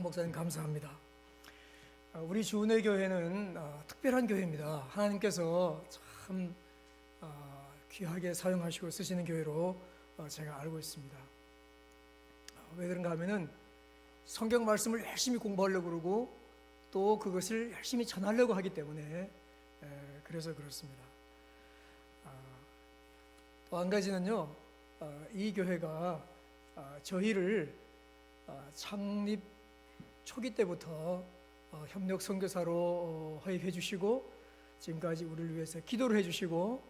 목사님 감사합니다. 우리 주은혜 교회는 특별한 교회입니다. 하나님께서 참 귀하게 사용하시고 쓰시는 교회로 제가 알고 있습니다. 왜 그런가 하면은 성경 말씀을 열심히 공부하려고 그러고 또 그것을 열심히 전하려고 하기 때문에 그래서 그렇습니다. 또 한 가지는요, 이 교회가 저희를 창립 초기 때부터 협력 선교사로 허입해 주시고 지금까지 우리를 위해서 기도를 해 주시고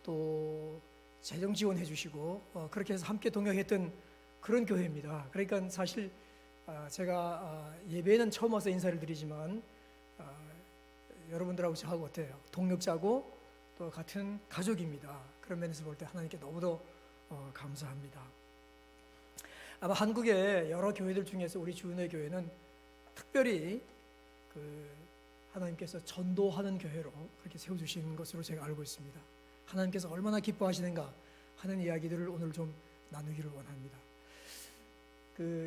또 재정 지원해 주시고 그렇게 해서 함께 동역했던 그런 교회입니다. 그러니까 사실 제가 예배에는 처음 와서 인사를 드리지만 여러분들하고 저하고 어때요? 동력자고 또 같은 가족입니다. 그런 면에서 볼 때 하나님께 너무도 감사합니다. 아마 한국의 여러 교회들 중에서 우리 주은혜 교회는 특별히 하나님께서 전도하는 교회로 그렇게 세워주신 것으로 제가 알고 있습니다. 하나님께서 얼마나 기뻐하시는가 하는 이야기들을 오늘 좀 나누기를 원합니다.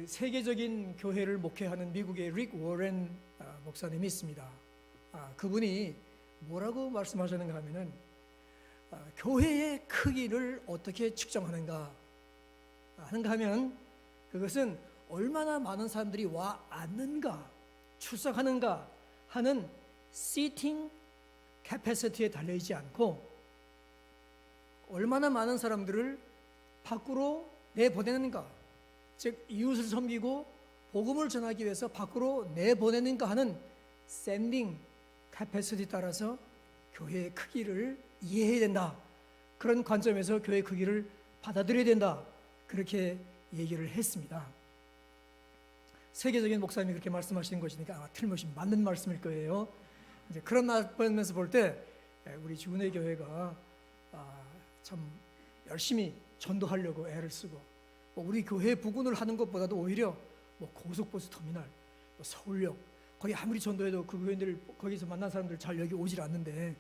세계적인 교회를 목회하는 미국의 릭 워렌 목사님이 있습니다. 그분이 뭐라고 말씀하셨는가 하면은 교회의 크기를 어떻게 측정하는가 하면 그것은 얼마나 많은 사람들이 와 앉는가 출석하는가 하는 seating capacity에 달려있지 않고 얼마나 많은 사람들을 밖으로 내보내는가, 즉 이웃을 섬기고 복음을 전하기 위해서 밖으로 내보내는가 하는 sending capacity에 따라서 교회의 크기를 이해해야 된다. 그런 관점에서 교회의 크기를 받아들여야 된다. 그렇게 얘기를 했습니다. 세계적인 목사님이 그렇게 말씀하시는 것이니까 아마 틀림없이 맞는 말씀일 거예요. 이제 그런 면에서 볼 때 우리 주은혜 교회가 참 열심히 전도하려고 애를 쓰고 우리 교회 부근을 하는 것보다도 오히려 고속버스 터미널, 서울역 거기 아무리 전도해도 그 교회들 거기서 만난 사람들 잘 여기 오질 않는데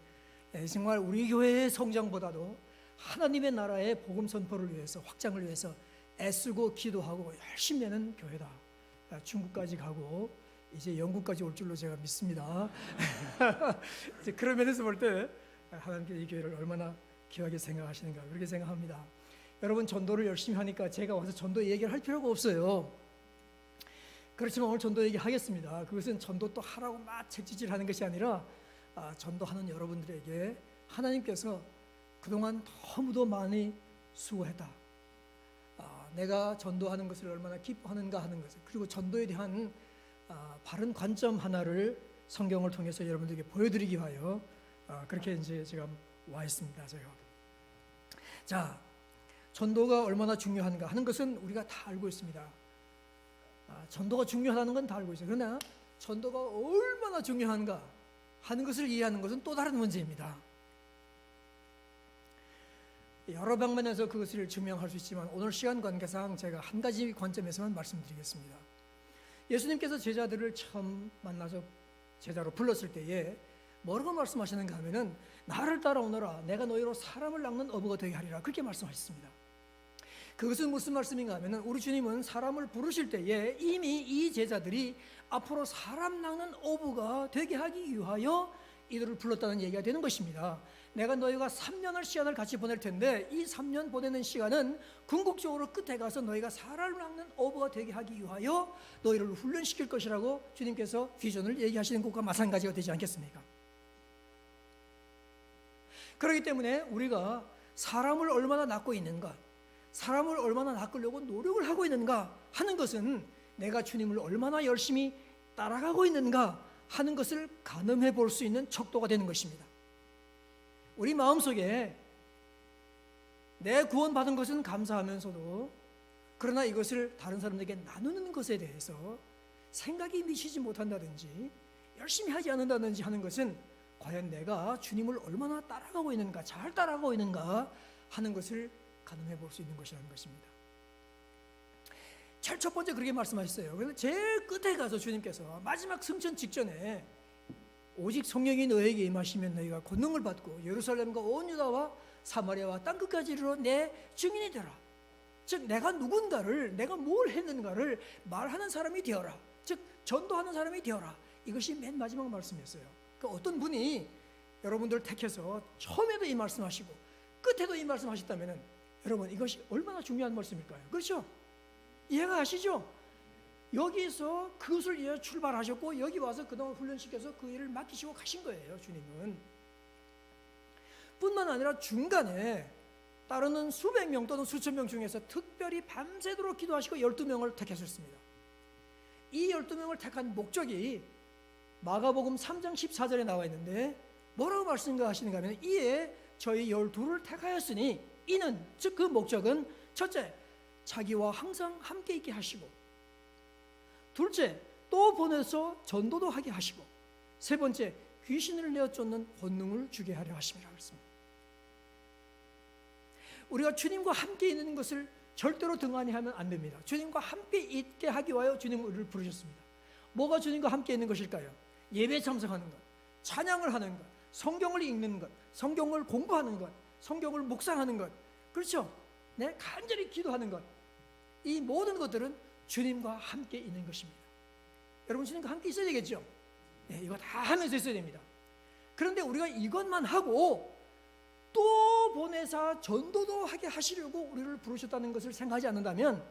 정말 우리 교회의 성장보다도 하나님의 나라의 복음 선포를 위해서 확장을 위해서 애쓰고 기도하고 열심히 하는 교회다. 중국까지 가고 이제 영국까지 올 줄로 제가 믿습니다. 이제 그런 면에서 볼 때 하나님께서 이 교회를 얼마나 귀하게 생각하시는가 그렇게 생각합니다. 여러분 전도를 열심히 하니까 제가 와서 전도 얘기를 할 필요가 없어요. 그렇지만 오늘 전도 얘기하겠습니다. 그것은 전도 또 하라고 막 채찍질하는 것이 아니라 전도하는 여러분들에게 하나님께서 그동안 너무도 많이 수고했다. 내가 전도하는 것을 얼마나 기뻐하는가 하는 것을, 그리고 전도에 대한 바른 관점 하나를 성경을 통해서 여러분들에게 보여드리기 위하여 그렇게 이제 제가 와 있습니다. 자, 전도가 얼마나 중요한가 하는 것은 우리가 다 알고 있습니다. 전도가 중요하다는 건 다 알고 있어요. 그러나 전도가 얼마나 중요한가 하는 것을 이해하는 것은 또 다른 문제입니다. 여러 방면에서 그것을 증명할 수 있지만 오늘 시간 관계상 제가 한 가지 관점에서만 말씀드리겠습니다. 예수님께서 제자들을 처음 만나서 제자로 불렀을 때에 뭐라고 말씀하시는가 하면은 나를 따라오너라 내가 너희로 사람을 낚는 어부가 되게 하리라 그렇게 말씀하셨습니다. 그것은 무슨 말씀인가 하면은 우리 주님은 사람을 부르실 때에 이미 이 제자들이 앞으로 사람 낚는 어부가 되게 하기 위하여 이들을 불렀다는 얘기가 되는 것입니다. 내가 너희가 3년을 시간을 같이 보낼 텐데 이 3년 보내는 시간은 궁극적으로 끝에 가서 너희가 사람을 낚는 어부가 되게 하기 위하여 너희를 훈련시킬 것이라고 주님께서 비전을 얘기하시는 것과 마찬가지가 되지 않겠습니까? 그렇기 때문에 우리가 사람을 얼마나 낚고 있는가, 사람을 얼마나 낚으려고 노력을 하고 있는가 하는 것은 내가 주님을 얼마나 열심히 따라가고 있는가 하는 것을 가늠해 볼 수 있는 척도가 되는 것입니다. 우리 마음속에 내 구원받은 것은 감사하면서도 그러나 이것을 다른 사람에게 나누는 것에 대해서 생각이 미치지 못한다든지 열심히 하지 않는다든지 하는 것은 과연 내가 주님을 얼마나 따라가고 있는가, 잘 따라가고 있는가 하는 것을 가늠해 볼 수 있는 것이라는 것입니다. 제일 첫 번째 그렇게 말씀하셨어요. 그래서 제일 끝에 가서 주님께서 마지막 승천 직전에 오직 성령이 너에게 임하시면 너희가 권능을 받고 예루살렘과 온 유다와 사마리아와 땅끝까지 이르러 내 증인이 되라. 즉 내가 누군가를, 내가 뭘 했는가를 말하는 사람이 되어라. 즉 전도하는 사람이 되어라. 이것이 맨 마지막 말씀이었어요. 그 어떤 분이 여러분들 택해서 처음에도 이 말씀하시고 끝에도 이 말씀하셨다면은 여러분 이것이 얼마나 중요한 말씀일까요? 그렇죠? 이해가 가시죠? 여기서 그것을 위해 출발하셨고 여기 와서 그동안 훈련시켜서 그 일을 맡기시고 가신 거예요. 주님은 뿐만 아니라 중간에 따르는 수백 명 또는 수천 명 중에서 특별히 밤새도록 기도하시고 12명을 택하셨습니다. 이 12명을 택한 목적이 마가복음 3장 14절에 나와 있는데 뭐라고 말씀하시는가 하면 이에 저희 12를 택하였으니 이는 즉 그 목적은 첫째 자기와 항상 함께 있게 하시고 둘째 또 보내서 전도도 하게 하시고 세 번째 귀신을 내어 쫓는 권능을 주게 하려 하심이라 했습니다. 우리가 주님과 함께 있는 것을 절대로 등한히 하면 안 됩니다. 주님과 함께 있게 하기 위하여 주님은 우리를 부르셨습니다. 뭐가 주님과 함께 있는 것일까요? 예배에 참석하는 것, 찬양을 하는 것, 성경을 읽는 것, 성경을 공부하는 것, 성경을 묵상하는 것, 그렇죠? 네, 간절히 기도하는 것, 이 모든 것들은 주님과 함께 있는 것입니다. 여러분 주님과 함께 있어야 되겠죠? 네, 이거 다 하면서 있어야 됩니다. 그런데 우리가 이것만 하고 또 보내사 전도도 하게 하시려고 우리를 부르셨다는 것을 생각하지 않는다면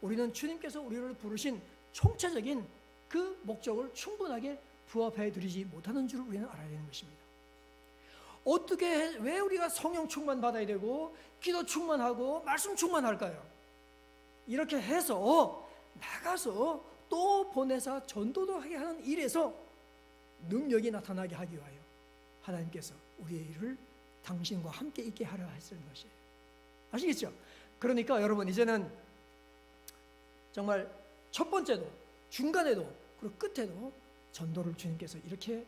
우리는 주님께서 우리를 부르신 총체적인 그 목적을 충분하게 부합해 드리지 못하는 줄 우리는 알아야 되는 것입니다. 왜 우리가 성령 충만 받아야 되고 기도 충만하고 말씀 충만할까요? 이렇게 해서 나가서 또 보내사 전도도 하게 하는 일에서 능력이 나타나게 하기 위하여 하나님께서 우리의 일을 당신과 함께 있게 하려 하시는 것이에요. 아시겠죠? 그러니까 여러분 이제는 정말 첫 번째도 중간에도 그리고 끝에도 전도를 주님께서 이렇게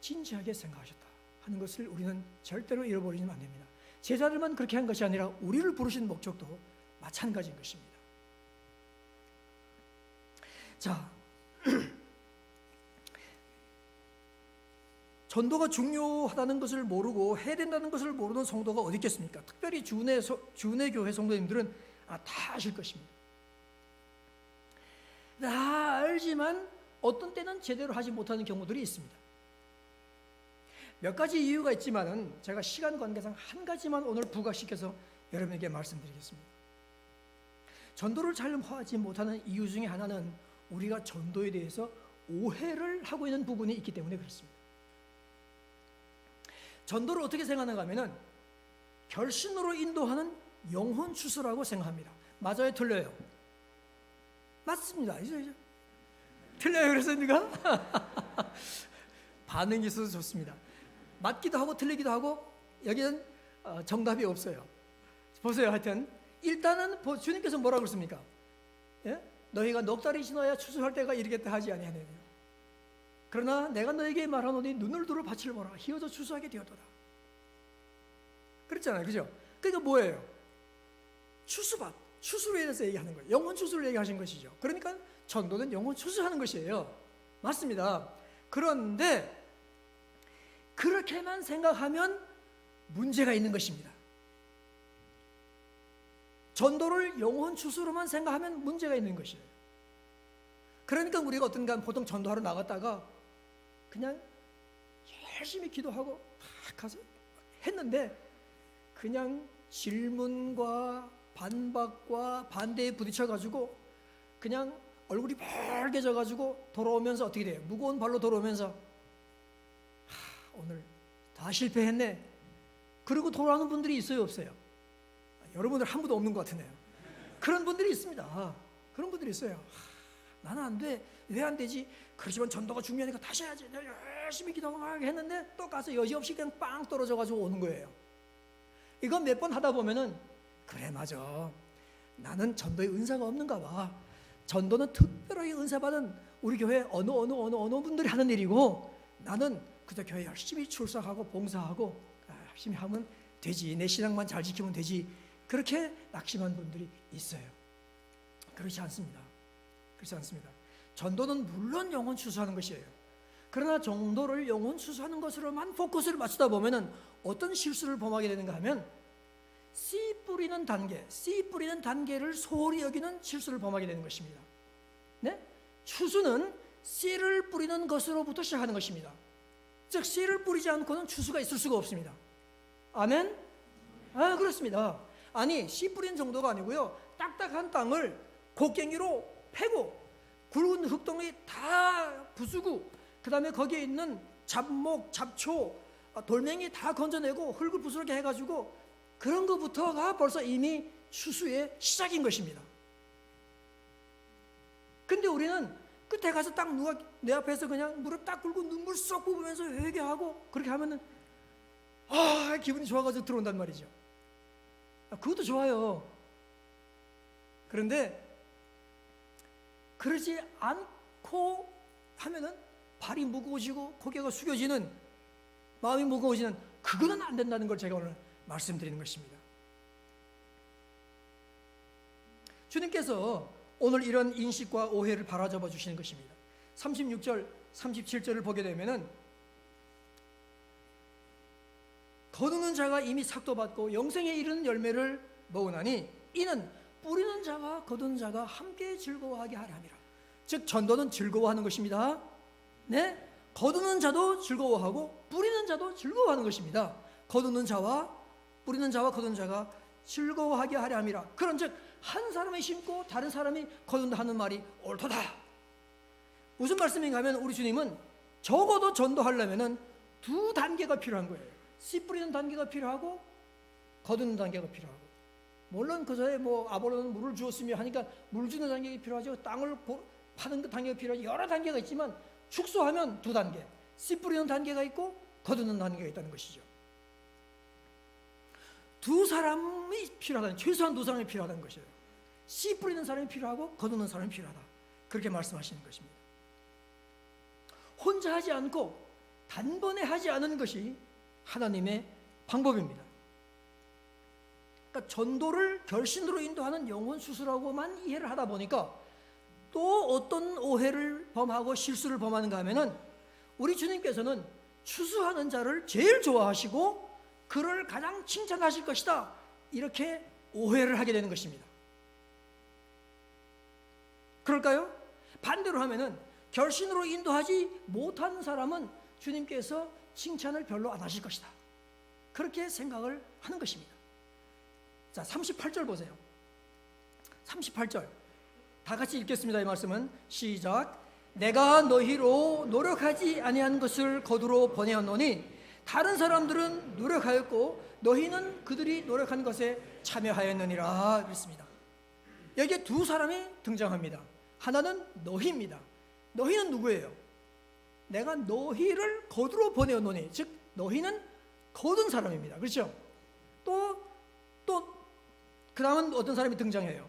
진지하게 생각하셨다 하는 것을 우리는 절대로 잃어버리면 안 됩니다. 제자들만 그렇게 한 것이 아니라 우리를 부르신 목적도 마찬가지인 것입니다. 자, 전도가 중요하다는 것을 모르고 해야 된다는 것을 모르는 성도가 어디 있겠습니까? 특별히 주내 교회 성도님들은 다 아실 것입니다. 다 알지만 어떤 때는 제대로 하지 못하는 경우들이 있습니다. 몇 가지 이유가 있지만은 제가 시간 관계상 한 가지만 오늘 부각시켜서 여러분에게 말씀드리겠습니다. 전도를 잘 하지 못하는 이유 중에 하나는 우리가 전도에 대해서 오해를 하고 있는 부분이 있기 때문에 그렇습니다. 전도를 어떻게 생각하는가 하면은 결신으로 인도하는 영혼 추수라고 생각합니다. 맞아요? 틀려요? 맞습니다. 틀려요? 그랬습니까? 반응이 있어서 좋습니다. 맞기도 하고 틀리기도 하고 여기는 정답이 없어요. 보세요. 하여튼 일단은 주님께서 뭐라고 그랬습니까? 예? 너희가 넉 달이 지나야 추수할 때가 이르겠다 하지 아니하느냐. 그러나 내가 너에게 말하노니 눈을 두루 밭을 보라. 희어져 추수하게 되었도다. 그랬잖아요. 그죠? 그러니까 뭐예요? 추수밭, 추수에 대해서 얘기하는 거예요. 영혼 추수를 얘기하신 것이죠. 그러니까 전도는 영혼 추수하는 것이에요. 맞습니다. 그런데 그렇게만 생각하면 문제가 있는 것입니다. 전도를 영혼 추수로만 생각하면 문제가 있는 것이에요. 그러니까 우리가 어떤가 보통 전도하러 나갔다가 그냥 열심히 기도하고 막 가서 했는데 그냥 질문과 반박과 반대에 부딪혀가지고 그냥 얼굴이 빨개져가지고 돌아오면서 어떻게 돼요? 무거운 발로 돌아오면서 오늘 다 실패했네. 그리고 돌아오는 분들이 있어요, 없어요? 여러분들 한 분도 없는 것 같으네요. 그런 분들이 있습니다. 그런 분들이 있어요. 나는 안 돼. 왜 안 되지? 그렇지만 전도가 중요하니까 다시 해야지. 내가 열심히 기도하고 막 했는데 또 가서 여지없이 그냥 빵 떨어져가지고 오는 거예요. 이거 몇 번 하다 보면은 그래 맞아. 나는 전도의 은사가 없는가 봐. 전도는 특별하게 은사 받은 우리 교회 어느 분들이 하는 일이고 나는 그저 교회 열심히 출석하고 봉사하고 열심히 하면 되지. 내 신앙만 잘 지키면 되지. 그렇게 낙심한 분들이 있어요. 그렇지 않습니다. 그렇지 않습니다. 전도는 물론 영혼 추수하는 것이에요. 그러나 전도를 영혼 추수하는 것으로만 포커스를 맞추다 보면은 어떤 실수를 범하게 되는가 하면 씨 뿌리는 단계를 소홀히 여기는 실수를 범하게 되는 것입니다. 네? 추수는 씨를 뿌리는 것으로부터 시작하는 것입니다. 즉 씨를 뿌리지 않고는 추수가 있을 수가 없습니다. 아멘? 그렇습니다. 아니 씨 뿌린 정도가 아니고요, 딱딱한 땅을 곡괭이로 패고 굵은 흙덩이 다 부수고 그 다음에 거기에 있는 잡목, 잡초, 돌멩이 다 건져내고 흙을 부스럽게 해가지고 그런 것부터가 벌써 이미 추수의 시작인 것입니다. 근데 우리는 끝에 가서 딱 누가 내 앞에서 그냥 무릎 딱 꿇고 눈물 쏙 뽑으면서 회개하고 그렇게 하면은 기분이 좋아가지고 들어온단 말이죠. 그것도 좋아요. 그런데 그러지 않고 하면은 발이 무거워지고 고개가 숙여지는, 마음이 무거워지는, 그거는 안 된다는 걸 제가 오늘 말씀드리는 것입니다. 주님께서 오늘 이런 인식과 오해를 바로잡아 주시는 것입니다. 36절, 37절을 보게 되면은 거두는 자가 이미 삭도 받고 영생에 이르는 열매를 먹으나니 이는 뿌리는 자와 거두는 자가 함께 즐거워하게 하려 함이라. 즉 전도는 즐거워하는 것입니다. 네? 거두는 자도 즐거워하고 뿌리는 자도 즐거워하는 것입니다. 거두는 자와 뿌리는 자와 거두는 자가 즐거워하게 하려 함이라. 그런즉 한 사람이 심고 다른 사람이 거둔다 하는 말이 옳도다. 무슨 말씀인가 하면 우리 주님은 적어도 전도하려면은 두 단계가 필요한 거예요. 씨 뿌리는 단계가 필요하고 거두는 단계가 필요하고, 물론 그 전에 아볼로는 물을 주었으며 하니까 물 주는 단계가 필요하죠. 땅을 파는 그 단계가 필요하죠. 여러 단계가 있지만 축소하면 두 단계, 씨 뿌리는 단계가 있고 거두는 단계가 있다는 것이죠. 두 사람이 필요하다는, 최소한 두 사람이 필요하다는 것이에요. 씨 뿌리는 사람이 필요하고 거두는 사람이 필요하다, 그렇게 말씀하시는 것입니다. 혼자 하지 않고 단번에 하지 않은 것이 하나님의 방법입니다. 그러니까 전도를 결신으로 인도하는 영혼 수술하고만 이해를 하다 보니까 또 어떤 오해를 범하고 실수를 범하는가 하면은 우리 주님께서는 추수하는 자를 제일 좋아하시고 그를 가장 칭찬하실 것이다, 이렇게 오해를 하게 되는 것입니다. 그럴까요? 반대로 하면은 결신으로 인도하지 못한 사람은 주님께서 칭찬을 별로 안 하실 것이다, 그렇게 생각을 하는 것입니다. 자, 38절 보세요. 38절 다 같이 읽겠습니다. 이 말씀은 시작. 내가 너희로 노력하지 아니한 것을 거두러 보내었노니 다른 사람들은 노력하였고 너희는 그들이 노력한 것에 참여하였느니라 그랬습니다. 여기에 두 사람이 등장합니다. 하나는 너희입니다. 너희는 누구예요? 내가 너희를 거두러 보내었노니, 즉 너희는 거둔 사람입니다. 그렇죠? 또 그 다음은 어떤 사람이 등장해요?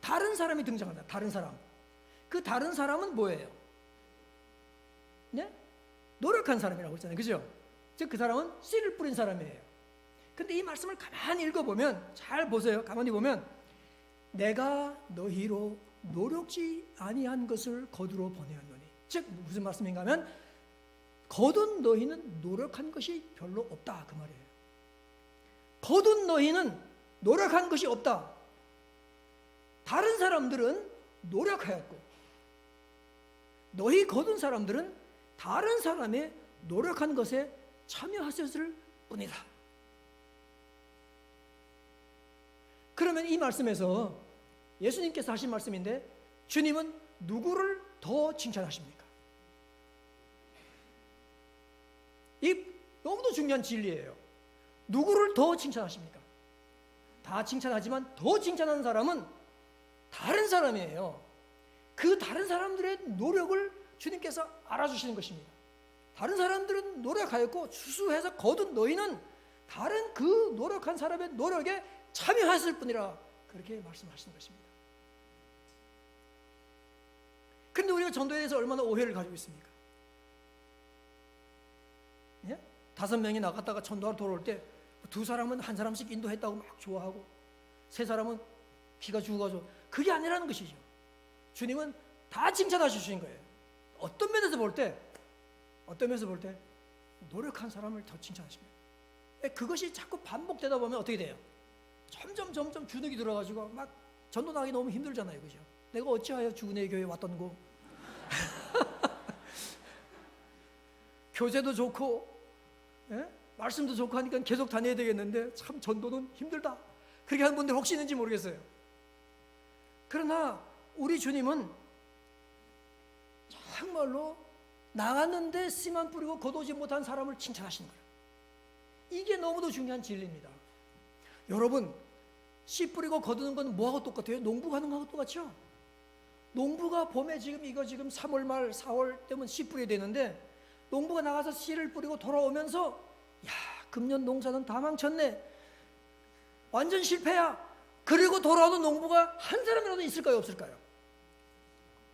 다른 사람이 등장한다. 다른 사람. 그 다른 사람은 뭐예요? 네? 노력한 사람이라고 했잖아요. 그죠? 즉 그 사람은 씨를 뿌린 사람이에요. 근데 이 말씀을 가만히 읽어보면, 잘 보세요. 가만히 보면 내가 너희로 노력지 아니한 것을 거두러 보내었노니, 즉 무슨 말씀인가 하면 거둔 너희는 노력한 것이 별로 없다, 그 말이에요. 거둔 너희는 노력한 것이 없다. 다른 사람들은 노력하였고 너희 거둔 사람들은 다른 사람의 노력한 것에 참여하셨을 뿐이다. 그러면 이 말씀에서 예수님께서 하신 말씀인데 주님은 누구를 더 칭찬하십니까? 이 너무도 중요한 진리예요. 누구를 더 칭찬하십니까? 다 칭찬하지만 더 칭찬하는 사람은 다른 사람이에요. 그 다른 사람들의 노력을 주님께서 알아주시는 것입니다. 다른 사람들은 노력하였고 추수해서 거둔 너희는 다른 그 노력한 사람의 노력에 참여했을 뿐이라, 그렇게 말씀하시는 것입니다. 그런데 우리가 전도에 대해서 얼마나 오해를 가지고 있습니까? 예? 5명이 나갔다가 전도하러 돌아올 때 두 사람은 한 사람씩 인도했다고 막 좋아하고 세 사람은 피가 죽어가지고, 그게 아니라는 것이죠. 주님은 다 칭찬하시는 거예요. 어떤 면에서 볼 때 노력한 사람을 더 칭찬하십니다. 그것이 자꾸 반복되다 보면 어떻게 돼요? 점점 주눅이 들어가지고 막 전도 나가기 너무 힘들잖아요. 그죠? 내가 어찌하여 주은혜 교회에 왔던고, 교제도 좋고, 예? 말씀도 좋고 하니까 계속 다녀야 되겠는데 참 전도는 힘들다, 그렇게 하는 분들 혹시 있는지 모르겠어요. 그러나 우리 주님은 정말로 나갔는데 씨만 뿌리고 거두지 못한 사람을 칭찬하시는 거예요. 이게 너무도 중요한 진리입니다. 여러분, 씨 뿌리고 거두는 건 뭐하고 똑같아요? 농부 가는 거하고 똑같죠? 농부가 봄에 이거 지금 3월 말 4월 때면 씨 뿌려야 되는데, 농부가 나가서 씨를 뿌리고 돌아오면서 야, 금년 농사는 다 망쳤네, 완전 실패야, 그리고 돌아오는 농부가 한 사람이라도 있을까요, 없을까요?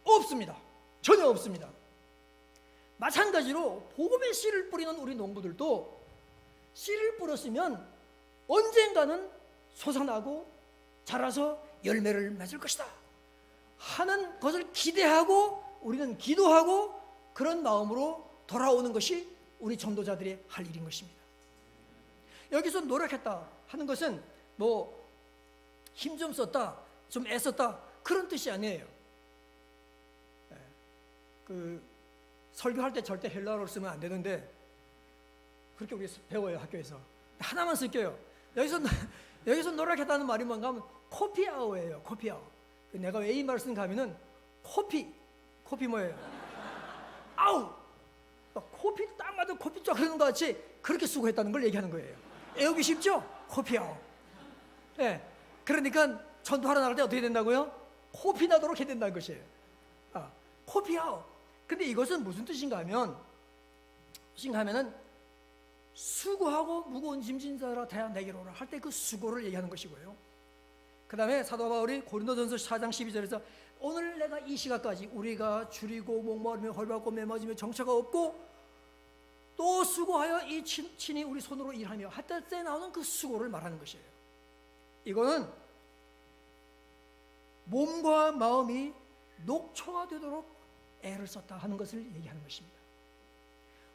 없습니다. 전혀 없습니다. 마찬가지로 복음의 씨를 뿌리는 우리 농부들도 씨를 뿌렸으면 언젠가는 솟아나고 자라서 열매를 맺을 것이다 하는 것을 기대하고 우리는 기도하고 그런 마음으로 돌아오는 것이 우리 전도자들의 할 일인 것입니다. 여기서 노력했다 하는 것은 뭐 힘 좀 썼다, 좀 애썼다, 그런 뜻이 아니에요. 그 설교할 때 절대 헬라어를 쓰면 안 되는데 그렇게 우리 배워요, 학교에서. 하나만 쓸게요. 여기서 노력했다는 말이 뭔가 하면 코피아오예요. 코피아오. 내가 왜 이 말을 쓴가 하면은 코피 뭐예요? 아우, 코피 딱 맞아, 코피 쫙 흐르는 것 같이 그렇게 수고했다는 걸 얘기하는 거예요. 외우기 쉽죠? 코피아오. 네. 그러니까 전도하러 나갈 때 어떻게 된다고요? 코피 나도록 해야 된다는 것이에요. 코피아오. 근데 이것은 무슨 뜻인가 하면은 수고하고 무거운 짐진 자라 대한 내게로 오라 할 때 그 수고를 얘기하는 것이고요. 그 다음에 사도 바울이 고린도전서 4장 12절에서 오늘 내가 이 시각까지 우리가 줄이고 목마르며 헐벗고 매맞으며 정처가 없고 또 수고하여 이 친히 우리 손으로 일하며 할 때 나오는 그 수고를 말하는 것이에요. 이거는 몸과 마음이 녹초가 되도록 애를 썼다 하는 것을 얘기하는 것입니다.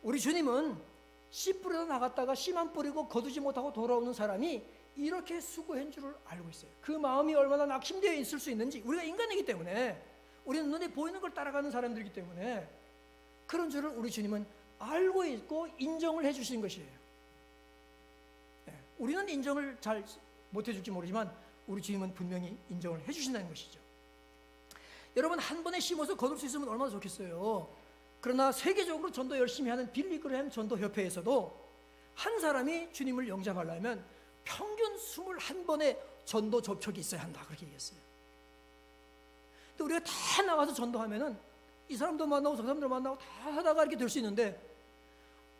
우리 주님은 씨 뿌려 나갔다가 씨만 뿌리고 거두지 못하고 돌아오는 사람이 이렇게 수고한 줄을 알고 있어요. 그 마음이 얼마나 낙심되어 있을 수 있는지, 우리가 인간이기 때문에, 우리는 눈에 보이는 걸 따라가는 사람들이기 때문에 그런 줄을 우리 주님은 알고 있고 인정을 해 주신 것이에요. 우리는 인정을 잘 못 해줄지 모르지만 우리 주님은 분명히 인정을 해 주신다는 것이죠. 여러분, 한 번에 심어서 거둘 수 있으면 얼마나 좋겠어요. 그러나 세계적으로 전도 열심히 하는 빌리그램 전도협회에서도 한 사람이 주님을 영접하려면 평균 21번의 전도 접촉이 있어야 한다, 그렇게 얘기했어요. 근데 우리가 다 나가서 전도하면은 이 사람도 만나고 저 사람도 만나고 다 하다가 이렇게 될 수 있는데,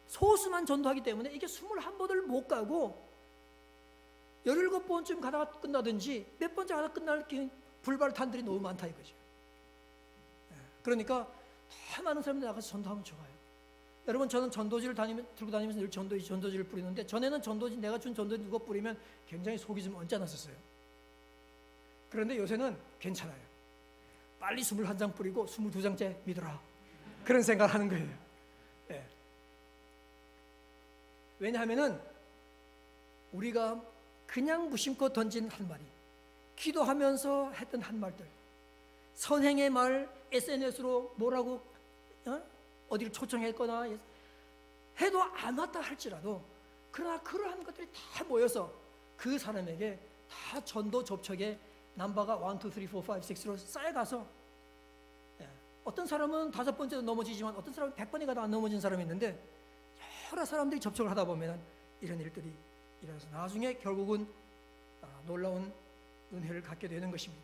소수만 전도하기 때문에 이게 21번을 못 가고 17번쯤 가다가 끝나든지 몇 번째 가다가 끝날 불발탄들이 너무 많다 이거죠. 그러니까 다 많은 사람들이 나가서 전도하면 좋아요. 여러분, 저는 전도지를 들고 다니면서 늘 전도지를 뿌리는데, 전에는 전도지, 내가 준 전도지 누가 뿌리면 굉장히 속이 좀 언짢았었어요. 그런데 요새는 괜찮아요. 빨리 21장 뿌리고 22장째 믿어라, 그런 생각을 하는 거예요. 네. 왜냐하면은 우리가 그냥 무심코 던진 한 말이, 기도하면서 했던 한 말들, 선행의 말, SNS로 뭐라고 어디를 초청했거나 해도 안 왔다 할지라도, 그러나 그러한 것들이 다 모여서 그 사람에게 다 전도 접촉의 넘버가 1, 2, 3, 4, 5, 6로 쌓여가서, 어떤 사람은 5번째도 넘어지지만 어떤 사람은 100번이 가도 안 넘어진 사람이 있는데, 여러 사람들이 접촉을 하다 보면 이런 일들이 일어나서 나중에 결국은 놀라운 은혜를 갖게 되는 것입니다.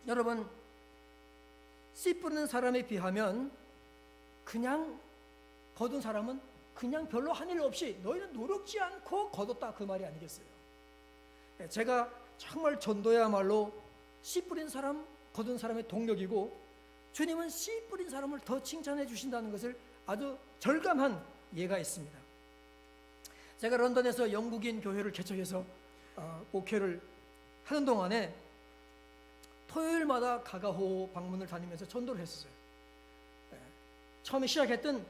여러분, 씨 뿌리는 사람에 비하면 그냥 거둔 사람은 그냥 별로 한 일 없이 너희는 노력지 않고 거뒀다, 그 말이 아니겠어요. 제가 정말 전도야말로 씨 뿌린 사람, 거둔 사람의 동력이고, 주님은 씨 뿌린 사람을 더 칭찬해 주신다는 것을 아주 절감한 예가 있습니다. 제가 런던에서 영국인 교회를 개척해서 목회를 하는 동안에 토요일마다 가가호 방문을 다니면서 전도를 했었어요. 처음에 시작했던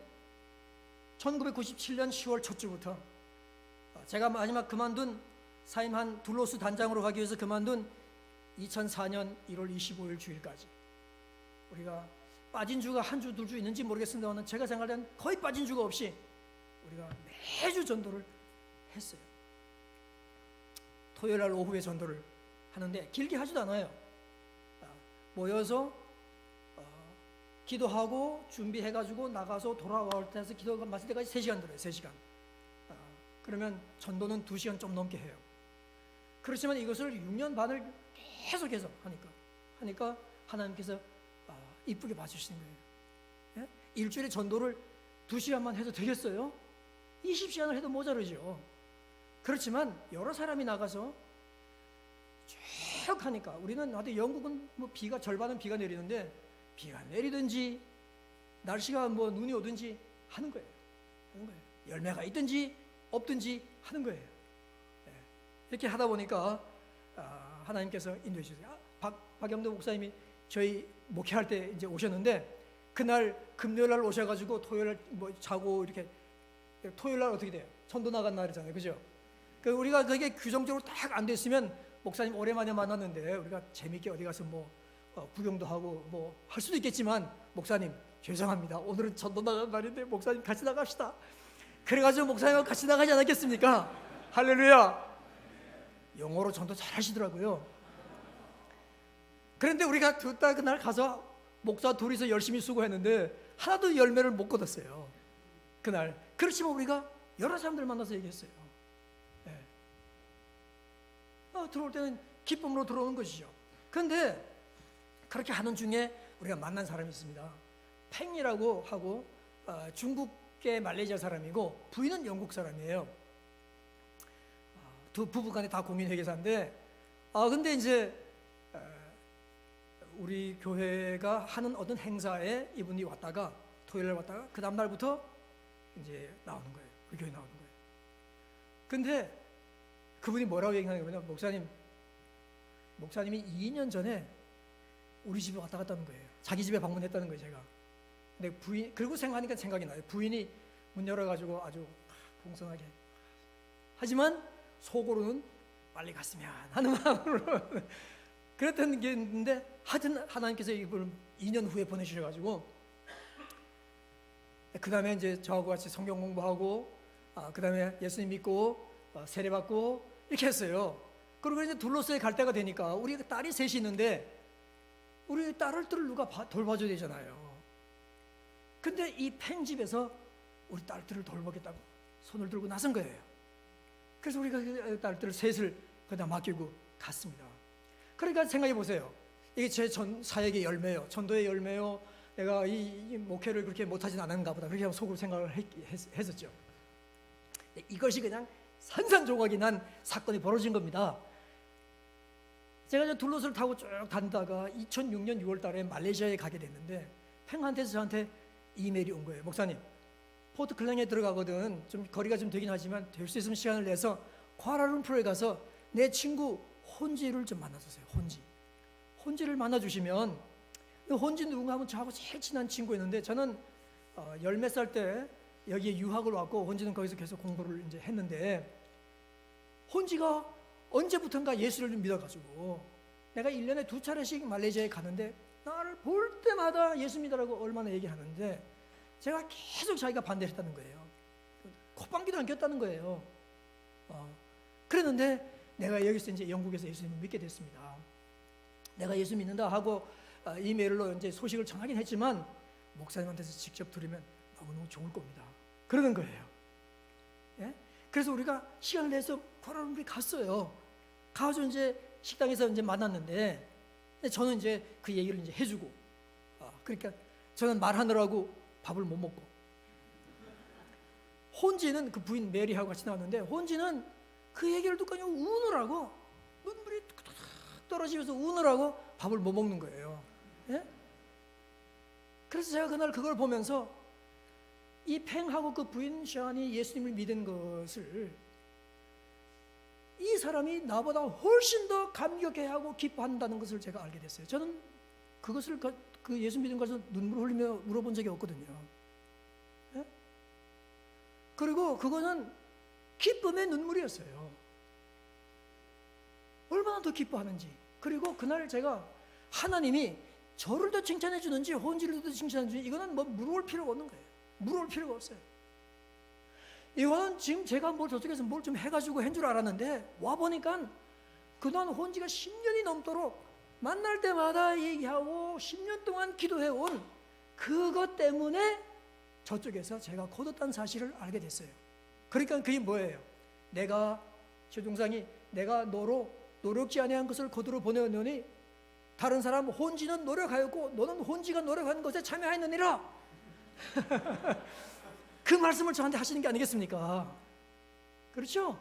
1997년 10월 첫 주부터, 제가 마지막 그만둔 사임한 둘로스 단장으로 가기 위해서 그만둔 2004년 1월 25일 주일까지 우리가 빠진 주가 한 주, 두 주 있는지 모르겠습니다만 제가 생각할 때는 거의 빠진 주가 없이 우리가 매주 전도를 했어요. 토요일 날 오후에 전도를 하는데 길게 하지도 않아요. 모여서 기도하고 준비해가지고 나가서 돌아올 때에서 기도가 마칠 때까지 3시간 들어요. 3시간. 그러면 전도는 2시간 좀 넘게 해요. 그렇지만 이것을 6년 반을 계속해서 하니까 하나님께서 이쁘게 봐주시는 거예요. 예? 일주일에 전도를 2시간만 해도 되겠어요? 20시간을 해도 모자르죠. 그렇지만 여러 사람이 나가서 쭉 하니까 우리는 영국은 뭐 절반은 비가 내리는데 비가 내리든지 날씨가 뭐 눈이 오든지 하는 거예요. 열매가 있든지 없든지 하는 거예요. 예. 이렇게 하다 보니까 하나님께서 인도해 주세요. 박영도 목사님이 저희 목회할 때 이제 오셨는데 그날 금요일 날 오셔가지고 토요일 날 뭐 자고 이렇게 토요일 날 어떻게 돼요? 전도 나간 날이잖아요, 그죠? 그 우리가 그게 규정적으로 딱 안 됐으면 목사님 오랜만에 만났는데 우리가 재밌게 어디 가서 뭐 구경도 하고 뭐 할 수도 있겠지만 목사님 죄송합니다. 오늘은 전도 나간 날인데 목사님 같이 나갑시다. 그래가지고 목사님하고 같이 나가지 않았겠습니까? 할렐루야. 영어로 전도 잘 하시더라고요. 그런데 우리가 둘 다 그날 가서 목사 둘이서 열심히 수고했는데 하나도 열매를 못 거뒀어요. 그날. 그렇지만 우리가 여러 사람들 만나서 얘기했어요. 네. 들어올 때는 기쁨으로 들어오는 것이죠. 그런데 그렇게 하는 중에 우리가 만난 사람이 있습니다. 팽이라고 하고 중국계 말레이시아 사람이고 부인은 영국 사람이에요. 두 부부간에 다 공인회계사인데 근데 이제 우리 교회가 하는 어떤 행사에 이분이 왔다가 토요일에 왔다가 그 다음 날부터 이제 나오는 거예요. 우리 교회 나오는 거예요. 근데 그분이 뭐라고 얘기하냐면 목사님이 2년 전에 우리 집에 왔다 갔다 하는 거예요. 자기 집에 방문했다는 거예요, 제가. 근데 부인, 그리고 생각하니까 생각이 나요. 부인이 문 열어가지고 아주 풍성하게. 하지만 속으로는 빨리 갔으면 하는 마음으로 그랬던 게 있는데 하여튼 하나님께서 이걸 2년 후에 보내주셔가지고 그 다음에 이제 저하고 같이 성경 공부하고 그 다음에 예수님 믿고 세례받고 이렇게 했어요. 그리고 이제 둘러싸여 갈 때가 되니까 우리 딸이 셋이 있는데 우리 딸을 누가 돌봐줘야 되잖아요. 근데 이 팽집에서 우리 딸들을 돌보겠다고 손을 들고 나선 거예요. 그래서 우리가 그 딸들 셋을 거기다 맡기고 갔습니다. 그러니까 생각해 보세요. 이게 제 사역의 열매요, 전도의 열매요. 내가 이 목회를 그렇게 못하진 않았는가 보다 그렇게 속으로 생각을 했었죠. 이것이 그냥 산산조각이 난 사건이 벌어진 겁니다. 제가 이제 둘러스를 타고 쭉 다니다가 2006년 6월 달에 말레이시아에 가게 됐는데 팽한테서 저한테 이메일이 온 거예요. 목사님, 포트클랜에 들어가거든. 좀 거리가 좀 되긴 하지만 될 수 있으면 시간을 내서 쿠알라룸푸르에 가서 내 친구 혼지를 좀 만나주세요. 혼지를 만나주시면 혼지 누군가 하면 저하고 제일 친한 친구였는데 저는 열 몇 살 때 여기에 유학을 왔고 혼지는 거기서 계속 공부를 이제 했는데 혼지가 언제부턴가 예수를 좀 믿어가지고 내가 1년에 2차례씩 말레이시아에 가는데 나를 볼 때마다 예수 믿으라고 얼마나 얘기하는데 제가 계속 자기가 반대를 했다는 거예요. 콧방귀도 안 꼈다는 거예요. 그랬는데 내가 여기서 이제 영국에서 예수님을 믿게 됐습니다. 내가 예수 믿는다 하고 이메일로 이제 소식을 전하긴 했지만 목사님한테서 직접 들으면 너무너무 좋을 겁니다. 그러는 거예요. 예? 그래서 우리가 시간을 내서 쿠알라룸푸르에 갔어요. 가서 이제 식당에서 이제 만났는데 저는 이제 그 얘기를 이제 해주고 그러니까 저는 말하느라고 밥을 못 먹고 혼지는 그 부인 메리하고 같이 나왔는데 혼지는 그 얘기를 듣고 그냥 우느라고 눈물이 뚝뚝 떨어지면서 우느라고 밥을 못 먹는 거예요. 예? 그래서 제가 그날 그걸 보면서 이 팽하고 그 부인 샤니 예수님을 믿은 것을 이 사람이 나보다 훨씬 더 감격해하고 기뻐한다는 것을 제가 알게 됐어요. 저는 그것을 그 예수 믿은 것을 눈물 흘리며 물어본 적이 없거든요. 예? 그리고 그거는 기쁨의 눈물이었어요. 얼마나 더 기뻐하는지. 그리고 그날 제가 하나님이 저를 더 칭찬해 주는지 혼지를 더 칭찬해 주는지 이거는 뭐 물어볼 필요가 없는 거예요. 물어볼 필요가 없어요. 이거는 지금 제가 뭘 저쪽에서 뭘 좀 해가지고 한 줄 알았는데 와보니까 그동안 혼지가 10년이 넘도록 만날 때마다 얘기하고 10년 동안 기도해온 그것 때문에 저쪽에서 제가 거뒀다는 사실을 알게 됐어요. 그러니까 그게 뭐예요? 내가 최종상이 내가 너로 노력지 아니한 것을 거두러 보내었노니 다른 사람 혼지는 노력하였고 너는 혼지가 노력하는 것에 참여하였느니라. 그 말씀을 저한테 하시는 게 아니겠습니까? 그렇죠?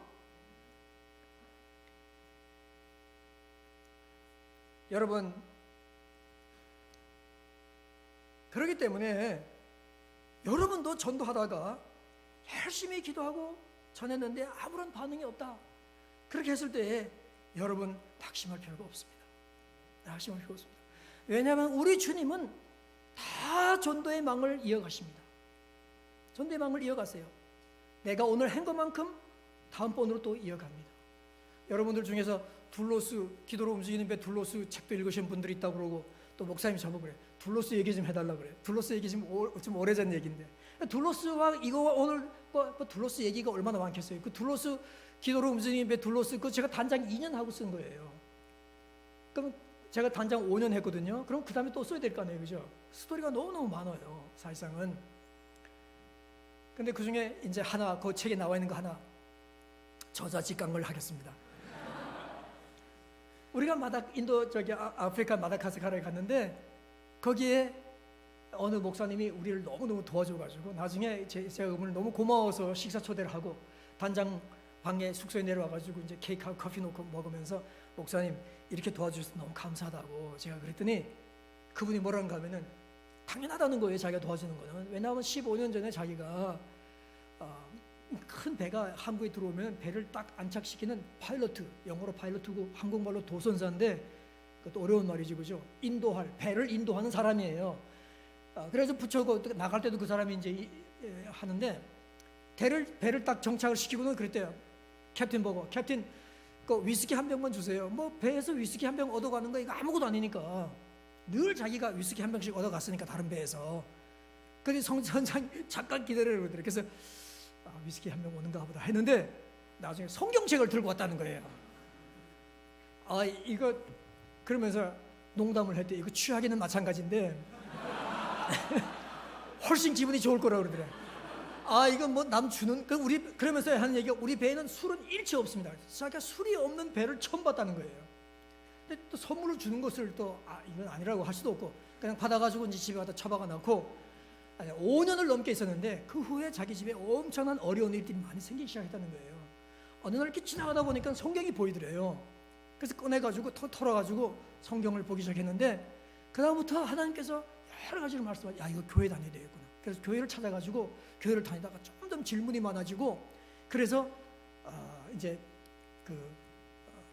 여러분, 그렇기 때문에 여러분도 전도하다가 열심히 기도하고 전했는데 아무런 반응이 없다. 그렇게 했을 때 여러분 낙심할 필요가 없습니다. 낙심할 필요가 없습니다. 왜냐하면 우리 주님은 다 전도의 망을 이어가십니다. 전도의 망을 이어가세요. 내가 오늘 한 것만큼 다음번으로 또 이어갑니다. 여러분들 중에서 둘로스 기도로 움직이는 배 둘로스 책도 읽으신 분들이 있다고 그러고 또 목사님이 저보고 그래. 둘로스 얘기 좀 해달라 그래. 둘로스 얘기 좀 오래전 얘기인데 둘로스와 이거 오늘 뭐 둘로스 얘기가 얼마나 많겠어요. 그 둘로스 기도로 움직이는 배 둘로스 그 제가 단장 2년 하고 쓴 거예요. 그럼 제가 단장 5년 했거든요. 그럼 그 다음에 또 써야 될 거 아니에요, 그죠? 스토리가 너무너무 많아요, 사실상은. 근데 그 중에 이제 하나, 그 책에 나와 있는 거 하나 저자 직강을 하겠습니다. 우리가 인도 아프리카 마다가스카르에 갔는데 거기에 어느 목사님이 우리를 너무너무 도와줘가지고 나중에 제가 그분을 너무 고마워서 식사 초대를 하고 단장 방에 숙소에 내려와가지고 이제 케이크하고 커피 놓고 먹으면서 목사님 이렇게 도와주셔서 너무 감사하다고 제가 그랬더니 그분이 뭐라는가 하면은 당연하다는 거예요. 자기가 도와주는 거는. 왜냐하면 15년 전에 자기가 큰 배가 한국에 들어오면 배를 딱 안착시키는 파일러트, 영어로 파일러트고 한국말로 도선사인데 그것도 어려운 말이지, 그죠? 배를 인도하는 사람이에요. 그래서 부처고 나갈 때도 그 사람이 이제 하는데 배를 딱 정착을 시키고는 그랬대요. 캡틴 보고 캡틴 그 위스키 한 병만 주세요. 뭐 배에서 위스키 한 병 얻어가는 거 이거 아무것도 아니니까 늘 자기가 위스키 한 병씩 얻어갔으니까 다른 배에서. 그래서 선장 잠깐 기다려라 그러더래요. 그래서 위스키 한 병 오는가 보다 했는데 나중에 성경책을 들고 왔다는 거예요. 이거 그러면서 농담을 했대. 이거 취하기는 마찬가지인데 훨씬 기분이 좋을 거라고 그러더래. 이건 뭐 남 주는 그러면서 하는 얘기가 우리 배에는 술은 일체 없습니다. 자기가 술이 없는 배를 처음 봤다는 거예요. 근데 또 선물을 주는 것을 또 이건 아니라고 할 수도 없고 그냥 받아가지고 이제 집에 가다 처박아 놓고 5년을 넘게 있었는데 그 후에 자기 집에 엄청난 어려운 일들이 많이 생기기 시작했다는 거예요. 어느 날 이렇게 지나가다 보니까 성경이 보이더래요. 그래서 꺼내가지고 털어가지고 성경을 보기 시작했는데 그 다음부터 하나님께서 여러 가지를 말씀하시고 이거 교회 다녀야 되겠구나. 그래서 교회를 찾아가지고 교회를 다니다가 점점 질문이 많아지고 그래서 이제